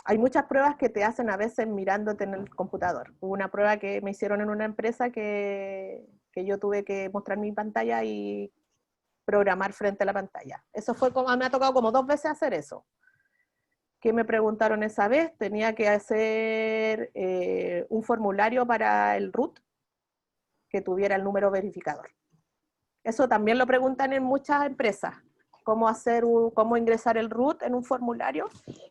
Hay muchas pruebas que te hacen a veces mirándote en el computador. Hubo una prueba que me hicieron en una empresa que yo tuve que mostrar mi pantalla y programar frente a la pantalla. Eso me ha tocado como 2 veces hacer eso. ¿Qué me preguntaron esa vez? Tenía que hacer un formulario para el root que tuviera el número verificador. Eso también lo preguntan en muchas empresas. Cómo ingresar el root en un formulario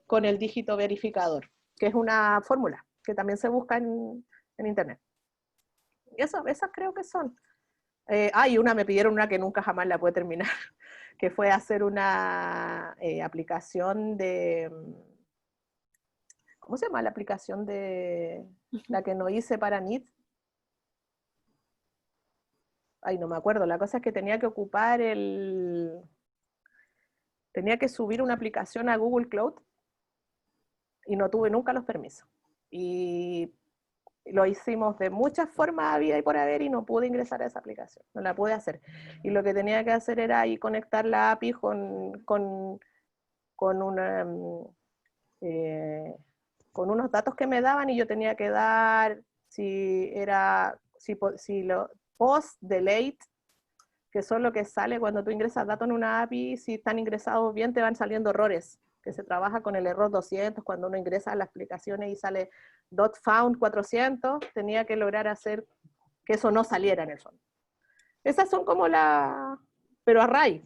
con el dígito verificador, que es una fórmula que también se busca en internet. Esas creo que son. Y me pidieron una que nunca jamás la pude terminar, que fue hacer una aplicación de, ¿cómo se llama la aplicación de la que no hice para NIT? No me acuerdo. La cosa es que tenía que subir una aplicación a Google Cloud y no tuve nunca los permisos. Y lo hicimos de muchas formas, había y por haber, y no pude ingresar a esa aplicación, no la pude hacer. Y lo que tenía que hacer era ahí conectar la API con unos datos que me daban, y yo tenía que dar post, delete, que son lo que sale cuando tú ingresas datos en una API. Si están ingresados bien, te van saliendo errores. que se trabaja con el error 200, cuando uno ingresa a las aplicaciones y sale .found 400, tenía que lograr hacer que eso no saliera en el fondo. Esas son como pero Array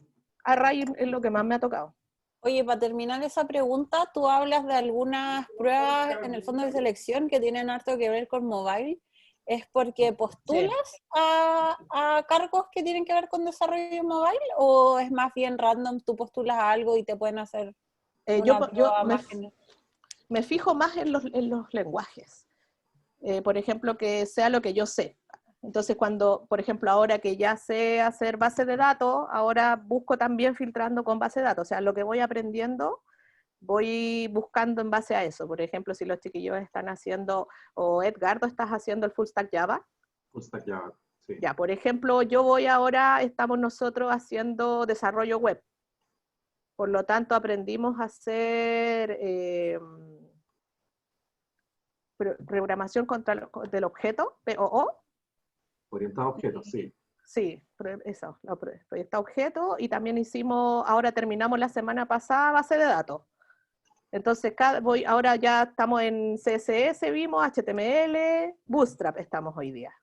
es lo que más me ha tocado. Oye, para terminar esa pregunta, tú hablas de algunas pruebas en el fondo de selección que tienen harto que ver con mobile. ¿Es porque postulas a cargos que tienen que ver con desarrollo mobile o es más bien random, tú postulas a algo y te pueden hacer una prueba más general? Me fijo más en los lenguajes. Por ejemplo, que sea lo que yo sé. Entonces, cuando, por ejemplo, ahora que ya sé hacer base de datos, ahora busco también filtrando con base de datos. O sea, lo que voy aprendiendo, voy buscando en base a eso. Por ejemplo, si los chiquillos están haciendo, o Edgardo, estás haciendo el Full Stack Java. Full Stack Java, sí. Ya, por ejemplo, estamos nosotros haciendo desarrollo web. Por lo tanto, aprendimos a hacer programación del objeto, POO. Orientado a objetos, sí. Sí, eso, proyecto objeto, y también ahora terminamos la semana pasada base de datos. Entonces, ahora ya estamos en CSS, vimos, HTML, Bootstrap estamos hoy día.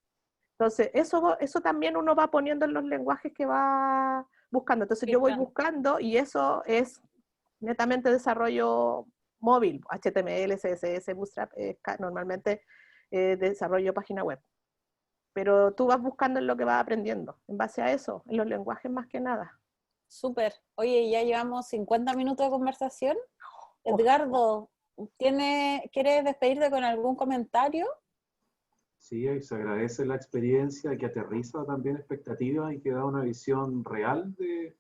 Entonces, eso también uno va poniendo en los lenguajes que va buscando. Entonces, yo voy buscando, y eso es netamente desarrollo móvil, HTML, CSS, Bootstrap, normalmente desarrollo página web. Pero tú vas buscando en lo que vas aprendiendo, en base a eso, en los lenguajes más que nada. Súper. Oye, ya llevamos 50 minutos de conversación. Edgardo, ¿quieres despedirte con algún comentario? Sí, y se agradece la experiencia que aterriza también expectativas y que da una visión real de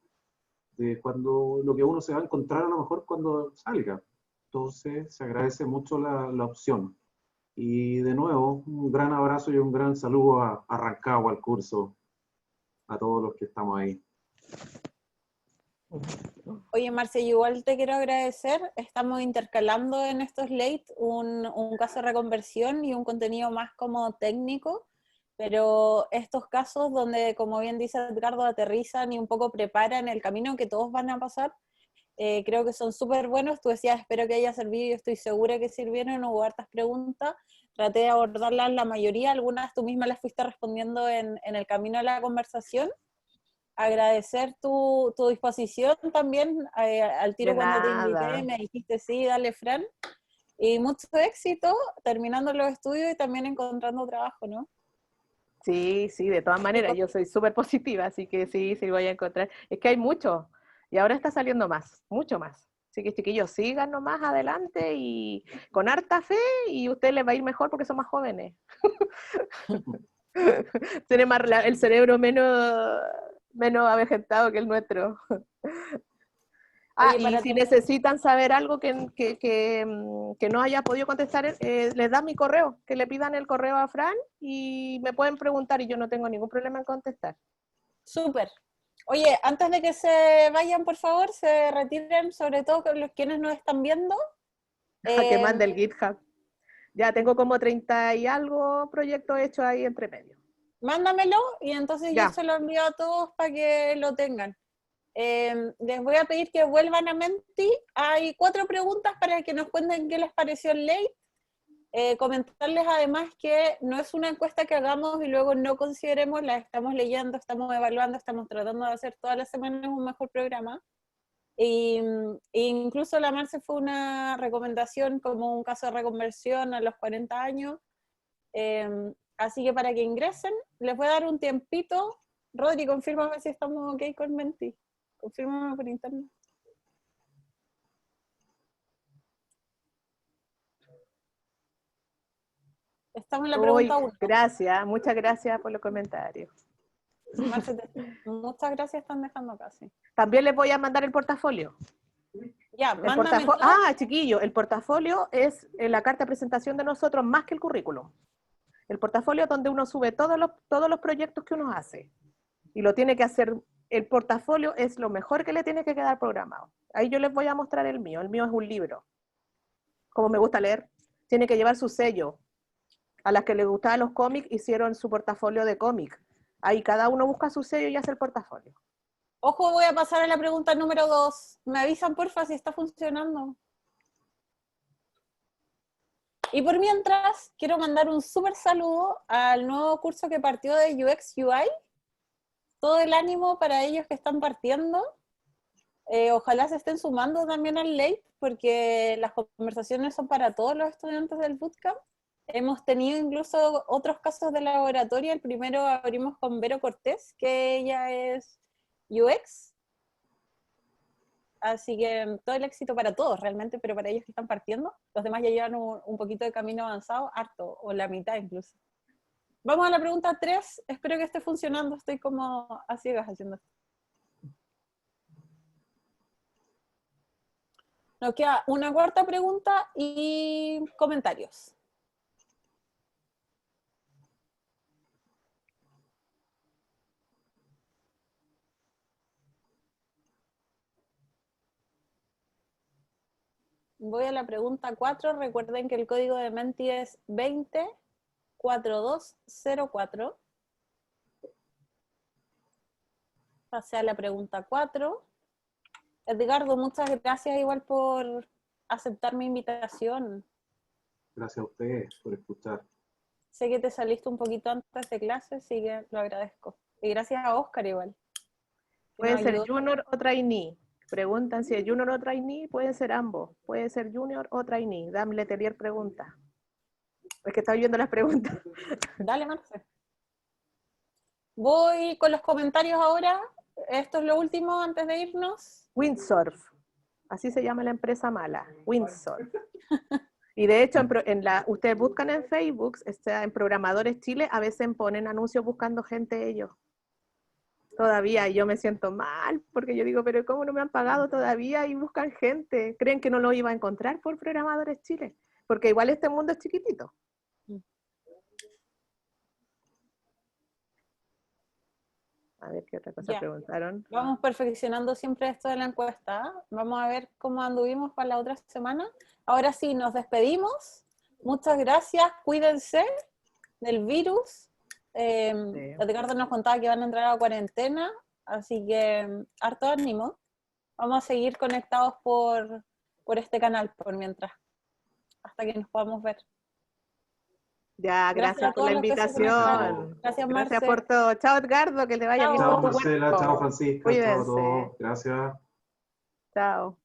cuando lo que uno se va a encontrar a lo mejor cuando salga. Entonces, se agradece mucho la opción. Y de nuevo, un gran abrazo y un gran saludo a Rancagua, al curso, a todos los que estamos ahí. Oye, Marcia, igual te quiero agradecer. Estamos intercalando en estos late un caso de reconversión y un contenido más como técnico, pero estos casos donde, como bien dice Edgardo, aterrizan y un poco preparan el camino que todos van a pasar, creo que son súper buenos. Tú decías, espero que haya servido, yo estoy segura que sirvieron, hubo hartas preguntas, traté de abordarlas la mayoría, algunas tú misma las fuiste respondiendo en el camino de la conversación. Agradecer tu disposición también, al tiro cuando te invité, me dijiste sí, dale Fran, y mucho éxito terminando los estudios y también encontrando trabajo, ¿no? Sí, de todas maneras, yo soy súper positiva, así que sí, voy a encontrar. Es que hay mucho, y ahora está saliendo mucho más. Así que chiquillos, sigan nomás adelante y con harta fe, y a ustedes les va a ir mejor porque son más jóvenes. Tiene más el cerebro menos avejentado que el nuestro. Y si necesitan saber algo que no haya podido contestar, les da mi correo, que le pidan el correo a Fran y me pueden preguntar y yo no tengo ningún problema en contestar. Súper. Oye, antes de que se vayan, por favor, se retiren, sobre todo con los quienes nos están viendo. Que mande el GitHub. Ya tengo como 30 y algo proyectos hechos ahí entre medio. Mándamelo y entonces yo se lo envío a todos para que lo tengan. Les voy a pedir que vuelvan a Menti. Hay 4 preguntas para que nos cuenten qué les pareció el late. Comentarles además que no es una encuesta que hagamos y luego no consideremos, la estamos leyendo, estamos evaluando, estamos tratando de hacer todas las semanas un mejor programa. E incluso la Marce fue una recomendación como un caso de reconversión a los 40 años. Así que para que ingresen, les voy a dar un tiempito. Rodri, confírmame si estamos ok con Menti. Confírmame por internet. Estamos en la pregunta 1. Gracias, muchas gracias por los comentarios. Marce, muchas gracias, están dejando casi. También les voy a mandar el portafolio. Ya, mándame todo. Chiquillo, el portafolio es la carta de presentación de nosotros más que el currículum. El portafolio es donde uno sube todos los proyectos que uno hace. Y lo tiene que hacer, el portafolio es lo mejor que le tiene que quedar programado. Ahí yo les voy a mostrar el mío. El mío es un libro. Como me gusta leer, tiene que llevar su sello. A las que les gustaban los cómics, hicieron su portafolio de cómic. Ahí cada uno busca su sello y hace el portafolio. Ojo, voy a pasar a la pregunta número 2. Me avisan porfa si está funcionando. Y por mientras, quiero mandar un súper saludo al nuevo curso que partió de UX UI. Todo el ánimo para ellos que están partiendo. Ojalá se estén sumando también al late, porque las conversaciones son para todos los estudiantes del bootcamp. Hemos tenido incluso otros casos de laboratorio. El primero abrimos con Vero Cortés, que ella es UX. Así que todo el éxito para todos realmente, pero para ellos que están partiendo. Los demás ya llevan un poquito de camino avanzado, harto, o la mitad incluso. Vamos a la pregunta 3. Espero que esté funcionando. Estoy como a ciegas haciendo esto. Nos queda una cuarta pregunta y comentarios. Voy a la pregunta 4. Recuerden que el código de Menti es 204204. Pasé a la pregunta 4. Edgardo, muchas gracias igual por aceptar mi invitación. Gracias a ustedes por escuchar. Sé que te saliste un poquito antes de clase, así que lo agradezco. Y gracias a Oscar igual. Puede ser junior o trainee. Preguntan si es junior o trainee, pueden ser ambos. Puede ser junior o trainee. Dame Letelier pregunta. Es que estaba viendo las preguntas. Dale, Marce. Voy con los comentarios ahora. Esto es lo último antes de irnos. Windsurf. Así se llama la empresa mala. Windsurf. Y de hecho, ustedes buscan en Facebook, en Programadores Chile, a veces ponen anuncios buscando gente ellos. Todavía, y yo me siento mal, porque yo digo, pero ¿cómo no me han pagado todavía? Y buscan gente. ¿Creen que no lo iba a encontrar por Programadores Chile? Porque igual este mundo es chiquitito. A ver qué otra cosa preguntaron. Vamos perfeccionando siempre esto de la encuesta. Vamos a ver cómo anduvimos para la otra semana. Ahora sí, nos despedimos. Muchas gracias, cuídense del virus. Edgardo nos contaba que van a entrar a cuarentena, así que harto ánimo. Vamos a seguir conectados por este canal por mientras, hasta que nos podamos ver. Ya, gracias por la invitación. Gracias, Marce. Gracias por todo. Chao, Edgardo, que te vaya bien. Chao, Marcela. Chao, Francisca. Cuídense. Chao a todos. Gracias. Chao.